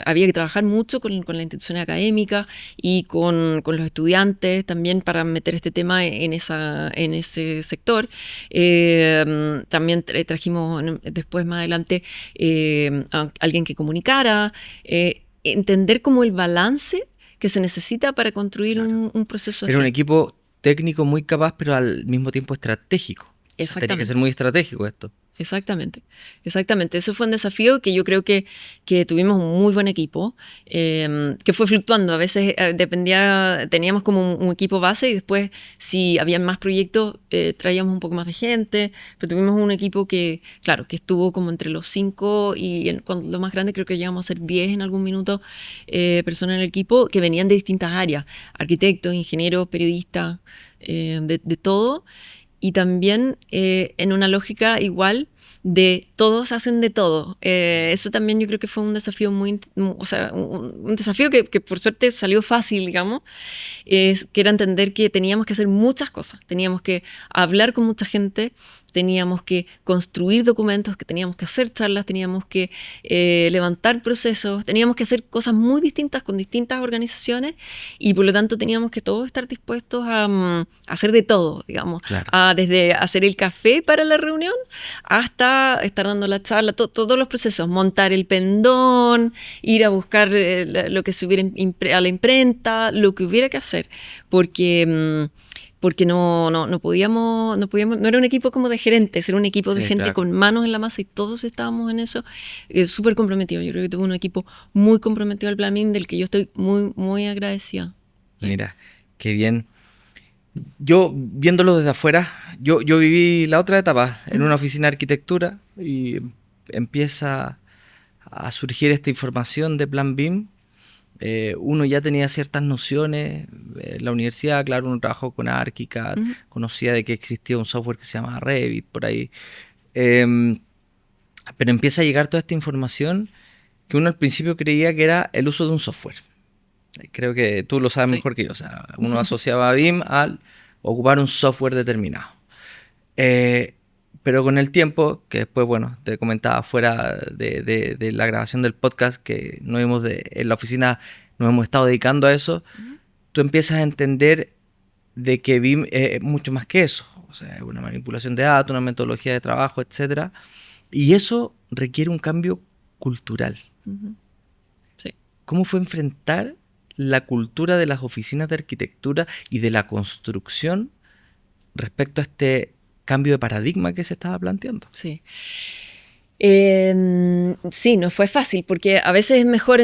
había que trabajar mucho con la institución académica y con los estudiantes también para meter este tema en ese sector. También trajimos después, más adelante, a alguien que comunicara, entender como el balance que se necesita para construir un proceso así. Era un equipo técnico muy capaz, pero al mismo tiempo estratégico. Exactamente. Tenía que ser muy estratégico esto. Exactamente. Eso fue un desafío que yo creo que tuvimos un muy buen equipo, que fue fluctuando. A veces teníamos como un equipo base y después si había más proyectos traíamos un poco más de gente, pero tuvimos un equipo que, claro, que estuvo como entre los 5 y cuando lo más grande creo que llegamos a ser 10 en algún minuto personas en el equipo que venían de distintas áreas, arquitectos, ingenieros, periodistas, de todo. Y también en una lógica igual de todos hacen de todo. Eso también yo creo que fue un desafío un desafío que por suerte salió fácil, digamos, que era entender que teníamos que hacer muchas cosas. Teníamos que hablar con mucha gente, teníamos que construir documentos, que teníamos que hacer charlas, teníamos que levantar procesos, teníamos que hacer cosas muy distintas con distintas organizaciones y por lo tanto teníamos que todos estar dispuestos a hacer de todo, digamos, claro. Desde hacer el café para la reunión hasta estar dando la charla, todos los procesos, montar el pendón, ir a buscar lo que se hubiera a la imprenta, lo que hubiera que hacer, porque no podíamos, no era un equipo como de gerentes, era un equipo de gente con manos en la masa y todos estábamos en eso súper comprometidos. Yo creo que tuve un equipo muy comprometido al plan BIM del que yo estoy muy, muy agradecida. Mira, qué bien. Yo, viéndolo desde afuera, yo viví la otra etapa en una oficina de arquitectura y empieza a surgir esta información de plan BIM. Uno ya tenía ciertas nociones, la universidad, claro, uno trabajó con ArchiCAD, conocía de que existía un software que se llama Revit, por ahí, pero empieza a llegar toda esta información que uno al principio creía que era el uso de un software. Creo que tú lo sabes mejor que yo, o sea, uno asociaba a BIM al ocupar un software determinado. Pero con el tiempo, que después, bueno, te comentaba fuera de la grabación del podcast, que en la oficina nos hemos estado dedicando a eso, tú empiezas a entender de que BIM es mucho más que eso. O sea, es una manipulación de datos, una metodología de trabajo, etc. Y eso requiere un cambio cultural. Sí. ¿Cómo fue enfrentar la cultura de las oficinas de arquitectura y de la construcción respecto a este cambio de paradigma que se estaba planteando? Sí. Sí, no fue fácil, porque a veces es mejor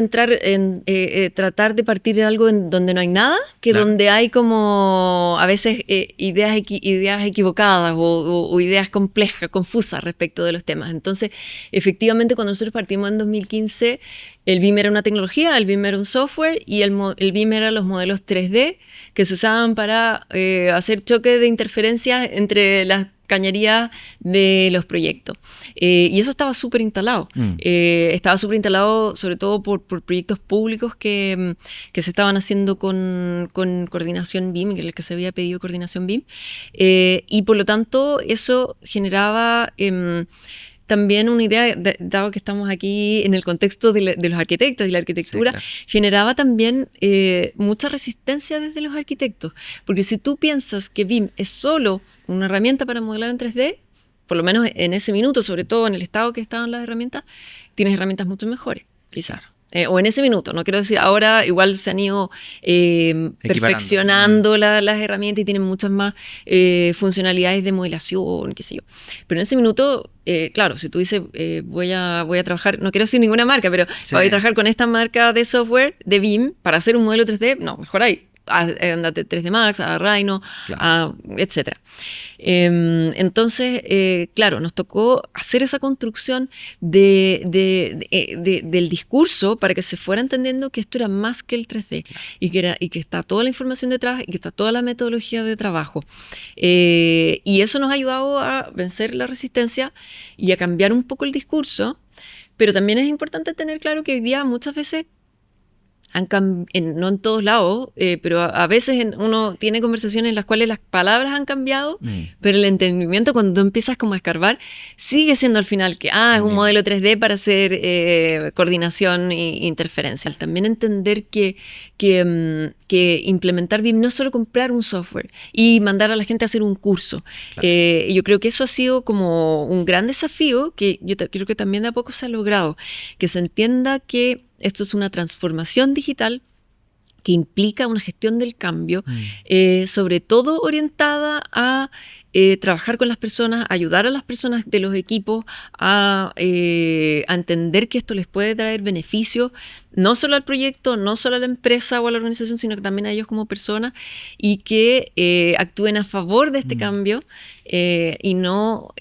tratar de partir de algo en donde no hay nada, que donde hay como a veces ideas equivocadas o ideas complejas, confusas respecto de los temas. Entonces, efectivamente, cuando nosotros partimos en 2015, el BIM era una tecnología, el BIM era un software y el BIM era los modelos 3D que se usaban para hacer choque de interferencias entre las cañería de los proyectos. Y eso estaba súper instalado. Estaba súper instalado sobre todo por proyectos públicos que se estaban haciendo con coordinación BIM, que se había pedido coordinación BIM. Y por lo tanto eso generaba también una idea, dado que estamos aquí en el contexto de los arquitectos y la arquitectura, sí, claro, generaba también mucha resistencia desde los arquitectos. Porque si tú piensas que BIM es solo una herramienta para modelar en 3D, por lo menos en ese minuto, sobre todo en el estado que estaban las herramientas, tienes herramientas mucho mejores, quizás. O en ese minuto, no quiero decir ahora, igual se han ido perfeccionando las herramientas y tienen muchas más funcionalidades de modelación, qué sé yo. Pero en ese minuto, claro, si tú dices, voy a trabajar, no quiero decir ninguna marca, pero sí, voy a trabajar con esta marca de software, de BIM, para hacer un modelo 3D, no, mejor ahí. Andate 3D Max, a Rhino, claro, etc. Entonces, claro, nos tocó hacer esa construcción del discurso para que se fuera entendiendo que esto era más que el 3D, claro, y que está toda la información detrás y que está toda la metodología de trabajo. Y eso nos ha ayudado a vencer la resistencia y a cambiar un poco el discurso, pero también es importante tener claro que hoy día muchas veces no en todos lados, pero a veces uno tiene conversaciones en las cuales las palabras han cambiado, pero el entendimiento cuando tú empiezas como a escarbar sigue siendo al final que es un modelo 3D para hacer coordinación e interferencia. También entender que implementar BIM no es solo comprar un software y mandar a la gente a hacer un curso. Claro. Yo creo que eso ha sido como un gran desafío que yo creo que también de a poco se ha logrado, que se entienda que esto es una transformación digital que implica una gestión del cambio, sobre todo orientada a trabajar con las personas, ayudar a las personas de los equipos a entender que esto les puede traer beneficios, no solo al proyecto, no solo a la empresa o a la organización, sino que también a ellos como personas, y que actúen a favor de este cambio y no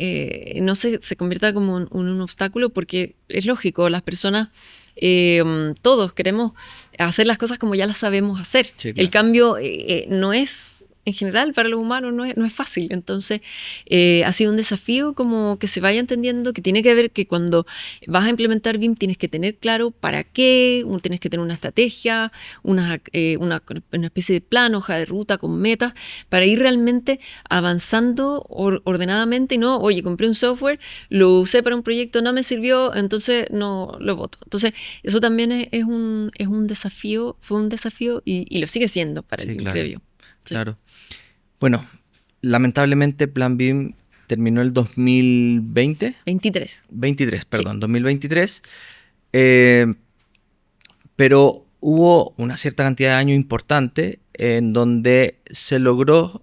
se convierta como en un obstáculo, porque es lógico, las personas... todos queremos hacer las cosas como ya las sabemos hacer. Sí, claro. El cambio no es, en general, para los humanos no es fácil. Entonces, ha sido un desafío como que se vaya entendiendo que tiene que ver que cuando vas a implementar BIM tienes que tener claro para qué, tienes que tener una estrategia, una especie de plan, hoja de ruta con metas, para ir realmente avanzando ordenadamente y no, oye, compré un software, lo usé para un proyecto, no me sirvió, entonces no lo boto. Entonces, eso también es un desafío, fue un desafío y lo sigue siendo para el BIM, claro, creo yo. Sí. Claro. Bueno, lamentablemente Plan BIM terminó el 2020. 23, perdón, sí. 2023. Pero hubo una cierta cantidad de años importante en donde se logró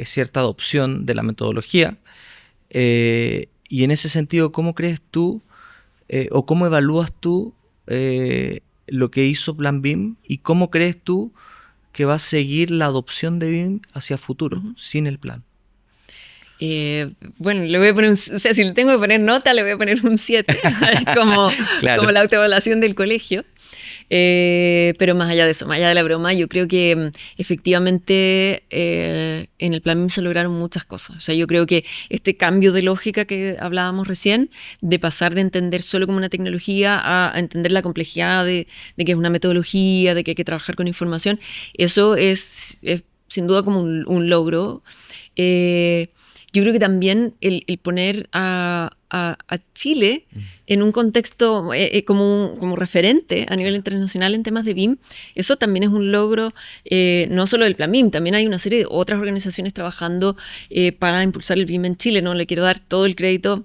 cierta adopción de la metodología. Y en ese sentido, ¿cómo crees tú o cómo evalúas tú lo que hizo Plan BIM y cómo crees tú que va a seguir la adopción de BIM hacia futuro, sin el plan? Bueno, le voy a poner si le tengo que poner nota, le voy a poner un 7, como la autoevaluación del colegio. Pero más allá de eso, más allá de la broma, yo creo que efectivamente en el plan BIM se lograron muchas cosas. O sea, yo creo que este cambio de lógica que hablábamos recién, de pasar de entender solo como una tecnología a entender la complejidad de que es una metodología, de que hay que trabajar con información, eso es sin duda como un logro. Yo creo que también el poner a Chile en un contexto como referente a nivel internacional en temas de BIM, eso también es un logro, no solo del Plan BIM, también hay una serie de otras organizaciones trabajando para impulsar el BIM en Chile. No le quiero dar todo el crédito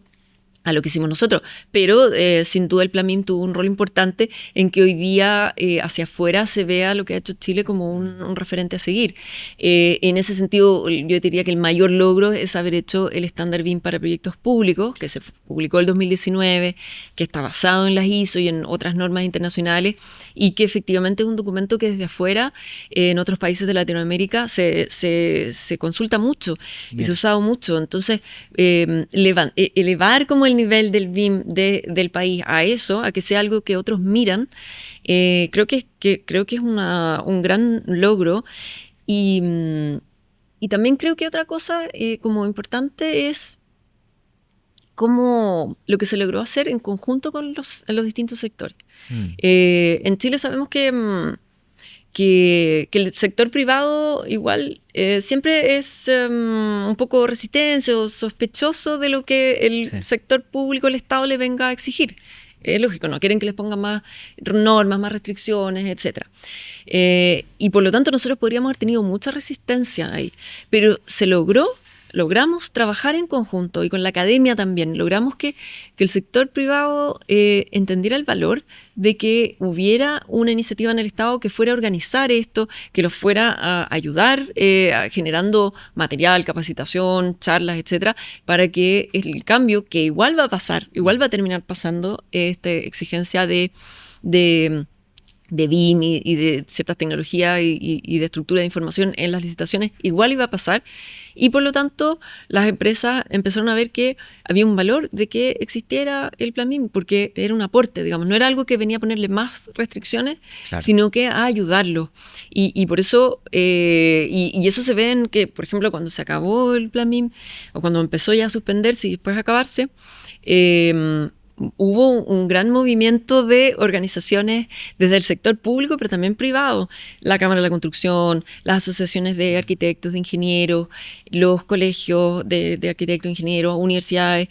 a lo que hicimos nosotros, pero sin duda el Plan BIM tuvo un rol importante en que hoy día hacia afuera se vea lo que ha hecho Chile como un referente a seguir. En ese sentido, yo diría que el mayor logro es haber hecho el estándar BIM para proyectos públicos, que se publicó el 2019, que está basado en las ISO y en otras normas internacionales, y que efectivamente es un documento que desde afuera, en otros países de Latinoamérica, se consulta mucho. Bien. Y se ha usado mucho. Entonces, elevar como el nivel del BIM del país a eso, a que sea algo que otros miran, creo que es un gran logro. Y Y también creo que otra cosa como importante es como lo que se logró hacer en conjunto con los distintos sectores. En Chile sabemos que el sector privado igual siempre es un poco resistente o sospechoso de lo que el sector público, el Estado, le venga a exigir. Es lógico, no quieren que les pongan más normas, más restricciones, etc. Y por lo tanto nosotros podríamos haber tenido mucha resistencia ahí, pero logramos trabajar en conjunto y con la academia también, logramos que el sector privado entendiera el valor de que hubiera una iniciativa en el Estado que fuera a organizar esto, que los fuera a ayudar generando material, capacitación, charlas, etcétera, para que el cambio, que igual va a pasar, igual va a terminar pasando, esta exigencia de BIM y de ciertas tecnologías y de estructura de información en las licitaciones, igual iba a pasar. Y por lo tanto, las empresas empezaron a ver que había un valor de que existiera el plan BIM, porque era un aporte, digamos, no era algo que venía a ponerle más restricciones, claro, sino que a ayudarlo. Y por eso, y eso se ve en que, por ejemplo, cuando se acabó el plan BIM, o cuando empezó ya a suspenderse y después a acabarse, hubo un gran movimiento de organizaciones desde el sector público, pero también privado. La Cámara de la Construcción, las asociaciones de arquitectos, de ingenieros, los colegios de arquitectos, ingenieros, universidades,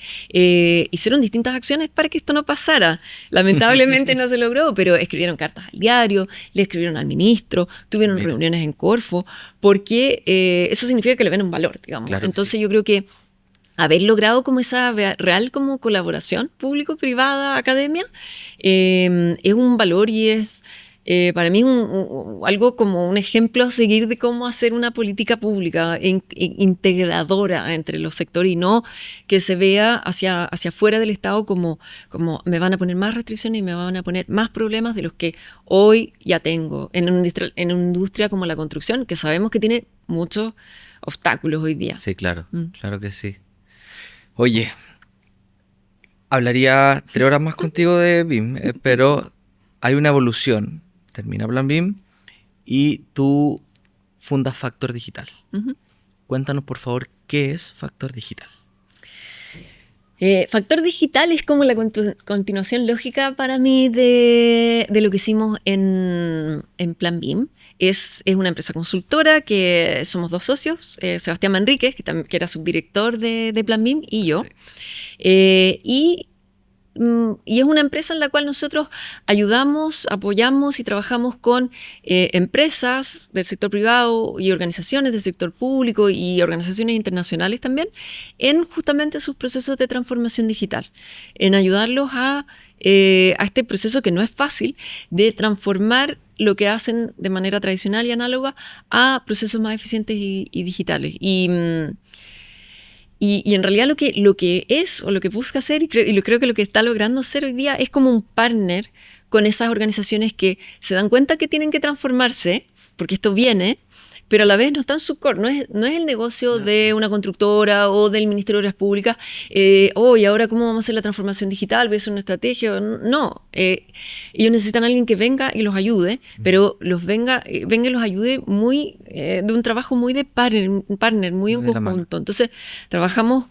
hicieron distintas acciones para que esto no pasara. Lamentablemente no se logró, pero escribieron cartas al diario, le escribieron al ministro, tuvieron reuniones en Corfo, porque eso significa que le ven un valor, digamos. Claro. Entonces yo creo que haber logrado como esa real como colaboración público-privada, academia, es un valor y es para mí algo como un ejemplo a seguir de cómo hacer una política pública integradora entre los sectores y no que se vea hacia afuera del Estado como me van a poner más restricciones y me van a poner más problemas de los que hoy ya tengo en una industria como la construcción, que sabemos que tiene muchos obstáculos hoy día. Sí, claro, claro que sí. Oye, hablaría 3 horas más contigo de BIM, pero hay una evolución. Termina Plan BIM y tú fundas Factor Digital. Cuéntanos, por favor, ¿qué es Factor Digital? Factor Digital es como la continuación lógica para mí de lo que hicimos en Plan BIM. Es una empresa consultora que somos 2 socios, Sebastián Manríquez, que era subdirector de Plan BIM, y yo. Y es una empresa en la cual nosotros ayudamos, apoyamos y trabajamos con empresas del sector privado y organizaciones del sector público y organizaciones internacionales también en justamente sus procesos de transformación digital, en ayudarlos a este proceso que no es fácil de transformar lo que hacen de manera tradicional y análoga a procesos más eficientes y digitales. Y en realidad lo que es o lo que busca hacer, y creo que lo que está logrando hacer hoy día es como un partner con esas organizaciones que se dan cuenta que tienen que transformarse, porque esto viene, pero a la vez no está en su core, no es el negocio de una constructora o del Ministerio de Obras Públicas, ¿y ahora cómo vamos a hacer la transformación digital? ¿Voy a hacer una estrategia? No, ellos necesitan a alguien que venga y los ayude, pero venga y los ayude muy de un trabajo muy de partner, muy en conjunto. Entonces, trabajamos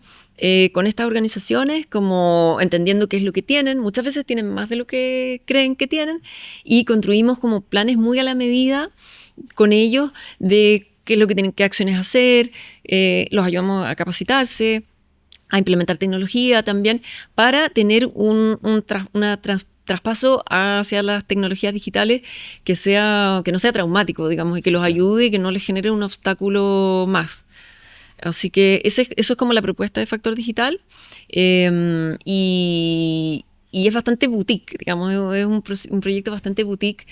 con estas organizaciones como entendiendo qué es lo que tienen, muchas veces tienen más de lo que creen que tienen, y construimos como planes muy a la medida con ellos de qué es lo que tienen, qué acciones hacer, los ayudamos a capacitarse, a implementar tecnología también, para tener un traspaso hacia las tecnologías digitales que no sea traumático, digamos, y que los ayude y que no les genere un obstáculo más. Así que eso es como la propuesta de Factor Digital, y es bastante boutique, digamos, es un proyecto bastante boutique,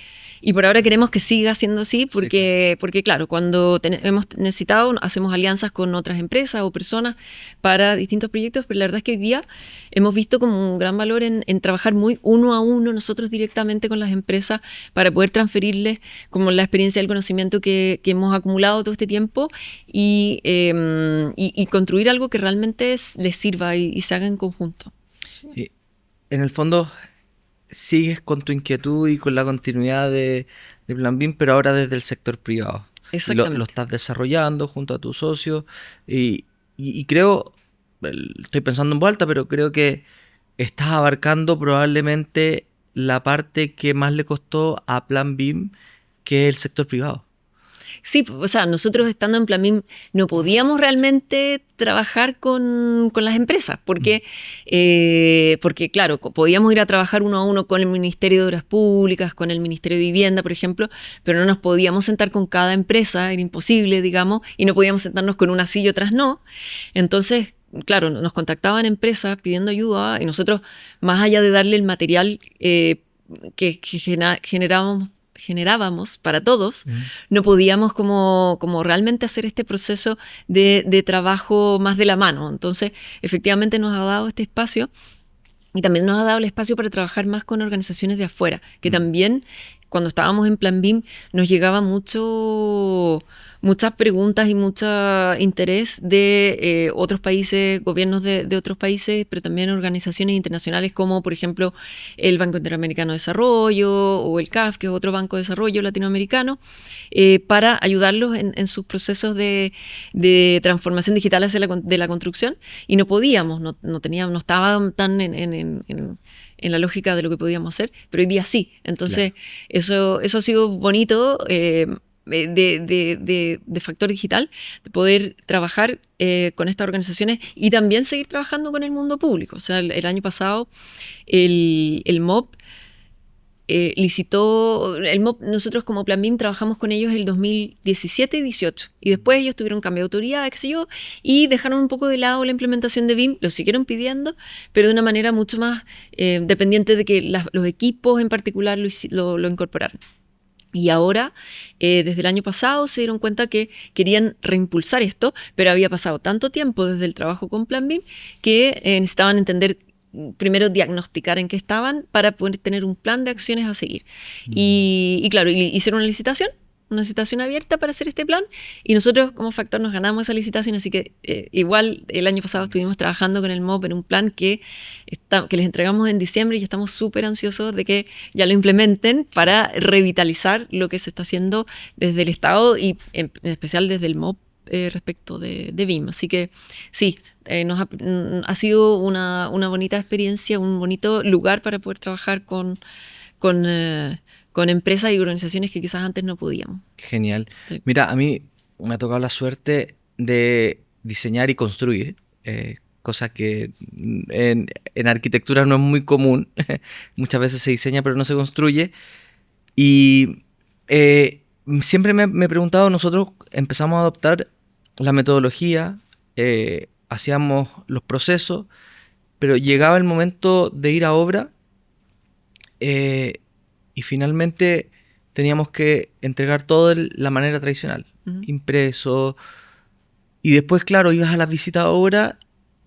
y por ahora queremos que siga siendo así porque claro, cuando hemos necesitado, hacemos alianzas con otras empresas o personas para distintos proyectos, pero la verdad es que hoy día hemos visto como un gran valor en trabajar muy uno a uno nosotros directamente con las empresas para poder transferirles como la experiencia y el conocimiento que hemos acumulado todo este tiempo y construir algo que realmente les sirva y se haga en conjunto. En el fondo, sigues con tu inquietud y con la continuidad de Plan BIM, pero ahora desde el sector privado. Exactamente. Lo estás desarrollando junto a tus socios y creo, estoy pensando en voz alta, pero creo que estás abarcando probablemente la parte que más le costó a Plan BIM, que es el sector privado. Sí, o sea, nosotros estando en Plan BIM no podíamos realmente trabajar con las empresas, porque claro, podíamos ir a trabajar uno a uno con el Ministerio de Obras Públicas, con el Ministerio de Vivienda, por ejemplo, pero no nos podíamos sentar con cada empresa, era imposible, digamos, y no podíamos sentarnos con una sí y otras no. Entonces, claro, nos contactaban empresas pidiendo ayuda y nosotros, más allá de darle el material que generábamos para todos, no podíamos como realmente hacer este proceso de trabajo más de la mano. Entonces, efectivamente nos ha dado este espacio y también nos ha dado el espacio para trabajar más con organizaciones de afuera, que también cuando estábamos en Plan BIM nos llegaba muchas preguntas y mucho interés de otros países, gobiernos de otros países, pero también organizaciones internacionales como, por ejemplo, el Banco Interamericano de Desarrollo o el CAF, que es otro banco de desarrollo latinoamericano, para ayudarlos en sus procesos de transformación digital de la construcción. Y no podíamos, no estaban tan en la lógica de lo que podíamos hacer, pero hoy día sí. Entonces, claro, eso ha sido bonito de Factor Digital, de poder trabajar con estas organizaciones y también seguir trabajando con el mundo público. O sea, el año pasado el MOP licitó, el MOP, nosotros como Plan BIM trabajamos con ellos el 2017 y 18, y después ellos tuvieron cambio de autoridad, qué sé yo, y dejaron un poco de lado la implementación de BIM, lo siguieron pidiendo, pero de una manera mucho más dependiente de que los equipos en particular lo incorporaran. Y ahora, desde el año pasado, se dieron cuenta que querían reimpulsar esto, pero había pasado tanto tiempo desde el trabajo con Plan BIM que necesitaban entender, primero diagnosticar en qué estaban para poder tener un plan de acciones a seguir. Y claro, hicieron una licitación abierta para hacer este plan, y nosotros como Factor nos ganamos esa licitación, así que igual el año pasado estuvimos trabajando con el MOP en un plan que les entregamos en diciembre, y estamos súper ansiosos de que ya lo implementen para revitalizar lo que se está haciendo desde el Estado y en especial desde el MOP respecto de BIM. Así que sí, ha sido una bonita experiencia, un bonito lugar para poder trabajar con empresas y organizaciones que quizás antes no podíamos. Genial. Sí. Mira, a mí me ha tocado la suerte de diseñar y construir, cosa que en arquitectura no es muy común. Muchas veces se diseña pero no se construye. Y siempre me he preguntado, nosotros empezamos a adoptar la metodología, hacíamos los procesos, pero llegaba el momento de ir a obra y finalmente teníamos que entregar todo de la manera tradicional, impreso. Y después, claro, ibas a las visitas a obra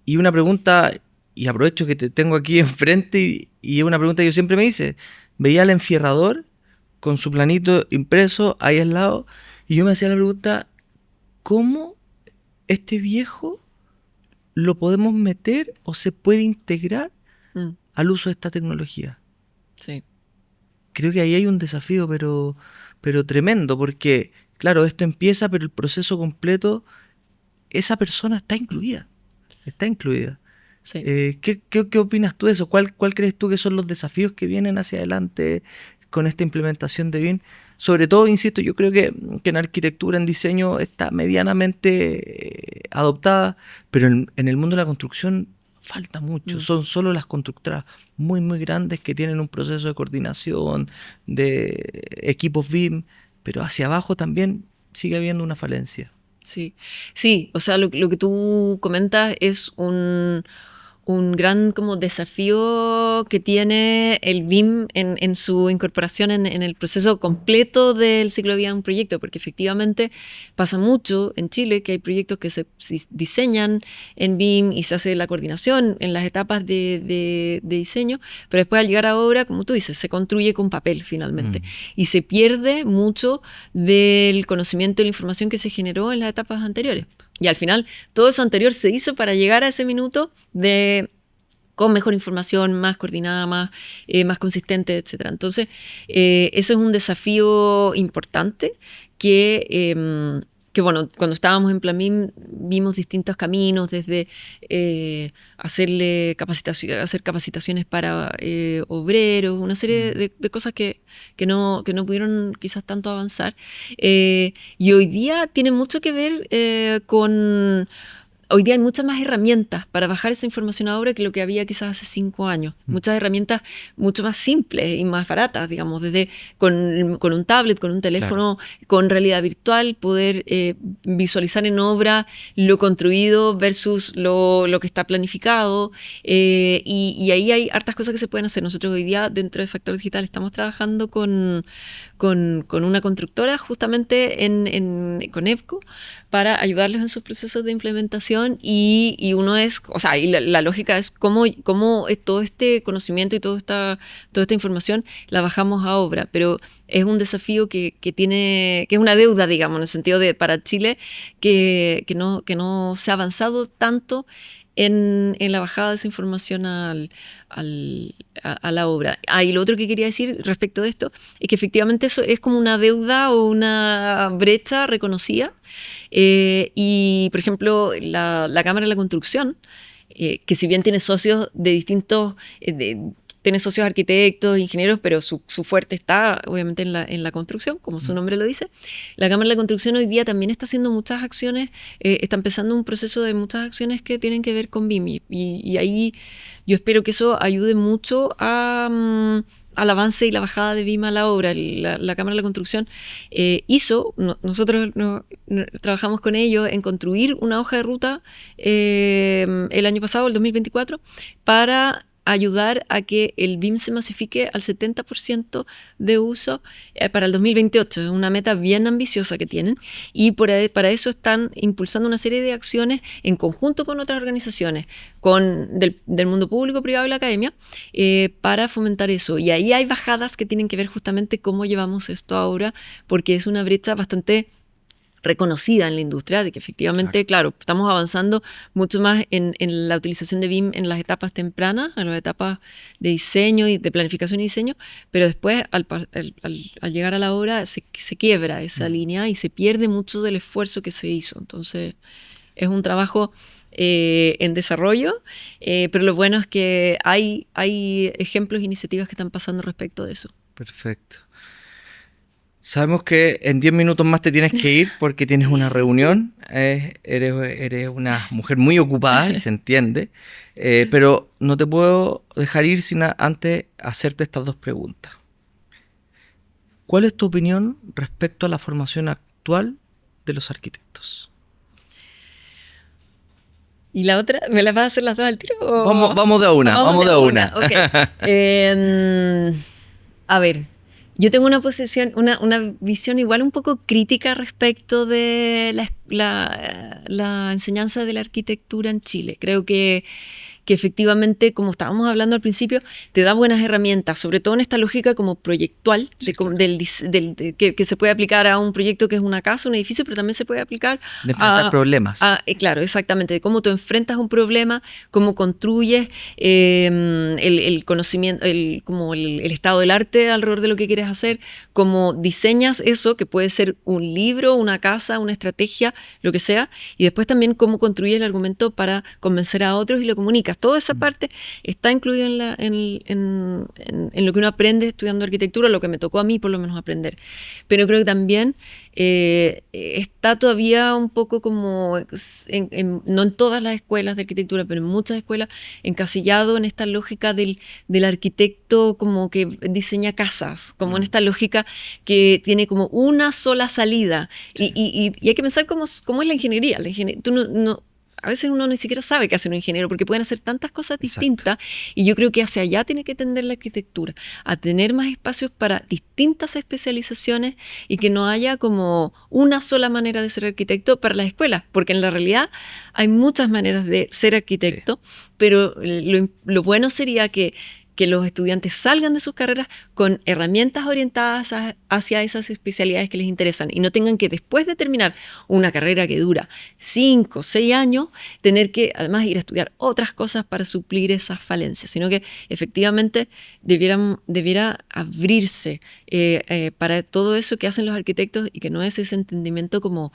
y una pregunta, y aprovecho que te tengo aquí enfrente, y es una pregunta que yo siempre me hice. Veía al enfierrador con su planito impreso ahí al lado, y yo me hacía la pregunta, ¿cómo este viejo lo podemos meter o se puede integrar al uso de esta tecnología? Sí. Creo que ahí hay un desafío, pero tremendo, porque, claro, esto empieza, pero el proceso completo, esa persona está incluida. Sí. ¿Qué opinas tú de eso? ¿Cuál crees tú que son los desafíos que vienen hacia adelante con esta implementación de BIM? Sobre todo, insisto, yo creo que en arquitectura, en diseño, está medianamente adoptada, pero en el mundo de la construcción falta mucho. Son solo las constructoras muy, muy grandes que tienen un proceso de coordinación, de equipos BIM, pero hacia abajo también sigue habiendo una falencia. Sí, o sea, lo que tú comentas es un gran como desafío que tiene el BIM en su incorporación en el proceso completo del ciclo de vida de un proyecto, porque efectivamente pasa mucho en Chile que hay proyectos que se diseñan en BIM y se hace la coordinación en las etapas de diseño, pero después al llegar a obra, como tú dices, se construye con papel finalmente y se pierde mucho del conocimiento y la información que se generó en las etapas anteriores. Exacto. Y al final todo eso anterior se hizo para llegar a ese minuto de con mejor información, más coordinada, más consistente, etc. Entonces, ese es un desafío importante que bueno, cuando estábamos en Plan BIM vimos distintos caminos, desde hacer capacitaciones para obreros, una serie de cosas que no pudieron quizás tanto avanzar. Y hoy día tiene mucho que ver con... Hoy día hay muchas más herramientas para bajar esa información a obra que lo que había quizás hace 5 años. Muchas herramientas mucho más simples y más baratas, digamos, desde con un tablet, con un teléfono, claro, con realidad virtual, poder visualizar en obra lo construido versus lo que está planificado. Y ahí hay hartas cosas que se pueden hacer. Nosotros hoy día, dentro de Factor Digital, estamos trabajando con una constructora justamente con EPCO para ayudarles en sus procesos de implementación y uno es, o sea, y la lógica es cómo todo este conocimiento y toda esta información la bajamos a obra, pero es un desafío que es una deuda, digamos, en el sentido de para Chile que no se ha avanzado tanto en la bajada de esa información a la obra. Y lo otro que quería decir respecto de esto es que efectivamente eso es como una deuda o una brecha reconocida. Y, por ejemplo, la Cámara de la Construcción, que si bien tiene socios de distintos... tiene socios arquitectos, ingenieros, pero su fuerte está obviamente en la construcción, como su nombre lo dice. La Cámara de la Construcción hoy día también está haciendo muchas acciones, está empezando un proceso de muchas acciones que tienen que ver con BIM. Y ahí yo espero que eso ayude mucho al avance y la bajada de BIM a la obra. La Cámara de la Construcción nosotros trabajamos con ellos en construir una hoja de ruta el año pasado, el 2024, para ayudar a que el BIM se masifique al 70% de uso para el 2028. Es una meta bien ambiciosa que tienen y para eso están impulsando una serie de acciones en conjunto con otras organizaciones, del mundo público, privado y la academia, para fomentar eso. Y ahí hay bajadas que tienen que ver justamente cómo llevamos esto ahora, porque es una brecha bastante reconocida en la industria, de que efectivamente, claro, estamos avanzando mucho más en la utilización de BIM en las etapas tempranas, en las etapas de diseño y de planificación y diseño, pero después al llegar a la obra se quiebra esa línea y se pierde mucho del esfuerzo que se hizo. Entonces es un trabajo en desarrollo, pero lo bueno es que hay ejemplos e iniciativas que están pasando respecto de eso. Perfecto. Sabemos que en 10 minutos más te tienes que ir porque tienes una reunión. Eres una mujer muy ocupada y se entiende. Pero no te puedo dejar ir sin antes hacerte estas 2 preguntas. ¿Cuál es tu opinión respecto a la formación actual de los arquitectos? ¿Y la otra? ¿Me las vas a hacer las 2 al tiro? Vamos de una. Vamos de una. Okay. A ver. Yo tengo una visión igual un poco crítica respecto de la enseñanza de la arquitectura en Chile. Creo que efectivamente, como estábamos hablando al principio, te da buenas herramientas, sobre todo en esta lógica como proyectual, que se puede aplicar a un proyecto que es una casa, un edificio, pero también se puede aplicar de enfrentar problemas. Claro, exactamente, de cómo tú enfrentas un problema, cómo construyes el conocimiento, como el estado del arte alrededor de lo que quieres hacer, cómo diseñas eso, que puede ser un libro, una casa, una estrategia, lo que sea, y después también cómo construyes el argumento para convencer a otros y lo comunicas. Toda esa parte está incluida en lo que uno aprende estudiando arquitectura, lo que me tocó a mí por lo menos aprender. Pero creo que también está todavía un poco como, no en todas las escuelas de arquitectura, pero en muchas escuelas, encasillado en esta lógica del arquitecto como que diseña casas, como en esta lógica que tiene como una sola salida. Sí. Y hay que pensar cómo es la ingeniería. Tú a veces uno ni siquiera sabe qué hace un ingeniero porque pueden hacer tantas cosas distintas. Exacto. Y yo creo que hacia allá tiene que tender la arquitectura, a tener más espacios para distintas especializaciones y que no haya como una sola manera de ser arquitecto para las escuelas, porque en la realidad hay muchas maneras de ser arquitecto, sí. Pero lo bueno sería que que los estudiantes salgan de sus carreras con herramientas orientadas hacia esas especialidades que les interesan y no tengan que, después de terminar una carrera que dura 5 o 6 años, tener que además ir a estudiar otras cosas para suplir esas falencias, sino que efectivamente debiera abrirse para todo eso que hacen los arquitectos y que no es ese entendimiento como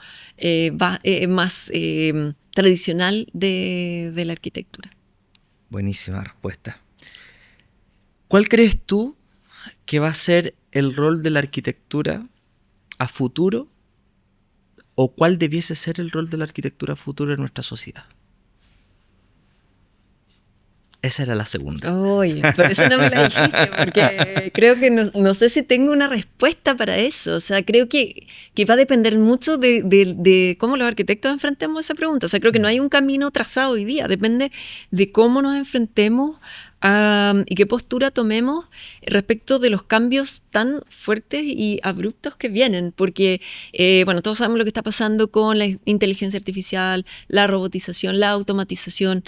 más tradicional de la arquitectura. Buenísima respuesta. ¿Cuál crees tú que va a ser el rol de la arquitectura a futuro, o cuál debiese ser el rol de la arquitectura a futuro en nuestra sociedad? Esa era la segunda. Oye, por eso no me la dijiste, porque creo que no sé si tengo una respuesta para eso. O sea, creo que va a depender mucho de cómo los arquitectos enfrentemos esa pregunta. O sea, creo que no hay un camino trazado hoy día. Depende de cómo nos enfrentemos y qué postura tomemos respecto de los cambios tan fuertes y abruptos que vienen, porque bueno, todos sabemos lo que está pasando con la inteligencia artificial, la robotización, la automatización.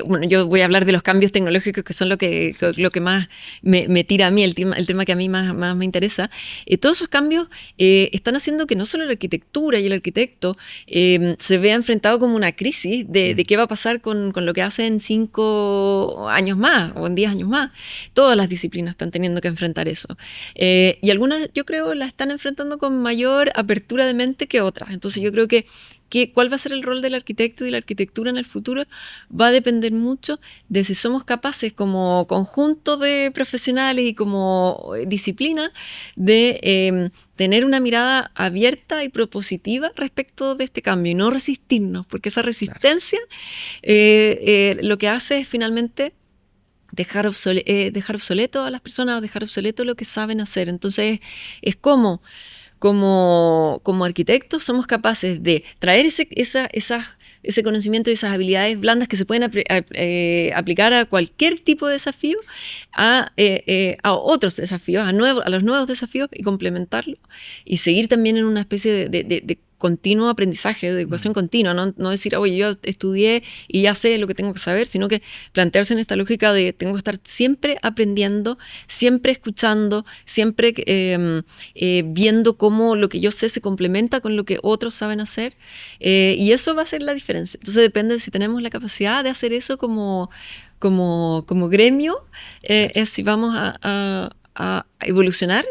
Bueno, yo voy a hablar de los cambios tecnológicos que son lo que más me tira a mí, el tema que a mí más me interesa. Todos esos cambios están haciendo que no solo la arquitectura y el arquitecto se vea enfrentado como una crisis de qué va a pasar con lo que hace en 5 años más o en 10 años más. Todas las disciplinas están teniendo que enfrentar eso. Y algunas, yo creo, las están enfrentando con mayor apertura de mente que otras. Entonces yo creo que cuál va a ser el rol del arquitecto y la arquitectura en el futuro va a depender mucho de si somos capaces como conjunto de profesionales y como disciplina de tener una mirada abierta y propositiva respecto de este cambio y no resistirnos, porque esa resistencia lo que hace es finalmente dejar obsoleto a las personas, dejar obsoleto lo que saben hacer. Entonces es como arquitectos somos capaces de traer ese conocimiento y esas habilidades blandas que se pueden aplicar a cualquier tipo de desafío, a otros desafíos, a los nuevos desafíos, y complementarlo y seguir también en una especie de continuo aprendizaje, de educación continua, no decir, oye, yo estudié y ya sé lo que tengo que saber, sino que plantearse en esta lógica de tengo que estar siempre aprendiendo, siempre escuchando, siempre viendo cómo lo que yo sé se complementa con lo que otros saben hacer, y eso va a ser la diferencia. Entonces depende de si tenemos la capacidad de hacer eso como gremio, es si vamos a evolucionar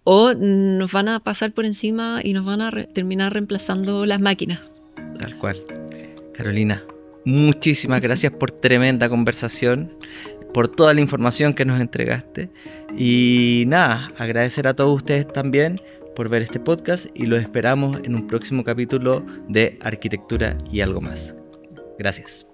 o nos van a pasar por encima y nos van a terminar reemplazando las máquinas. Tal cual. Carolina, muchísimas gracias por tremenda conversación, por toda la información que nos entregaste. Y nada, agradecer a todos ustedes también por ver este podcast y los esperamos en un próximo capítulo de Arquitectura y algo más. Gracias.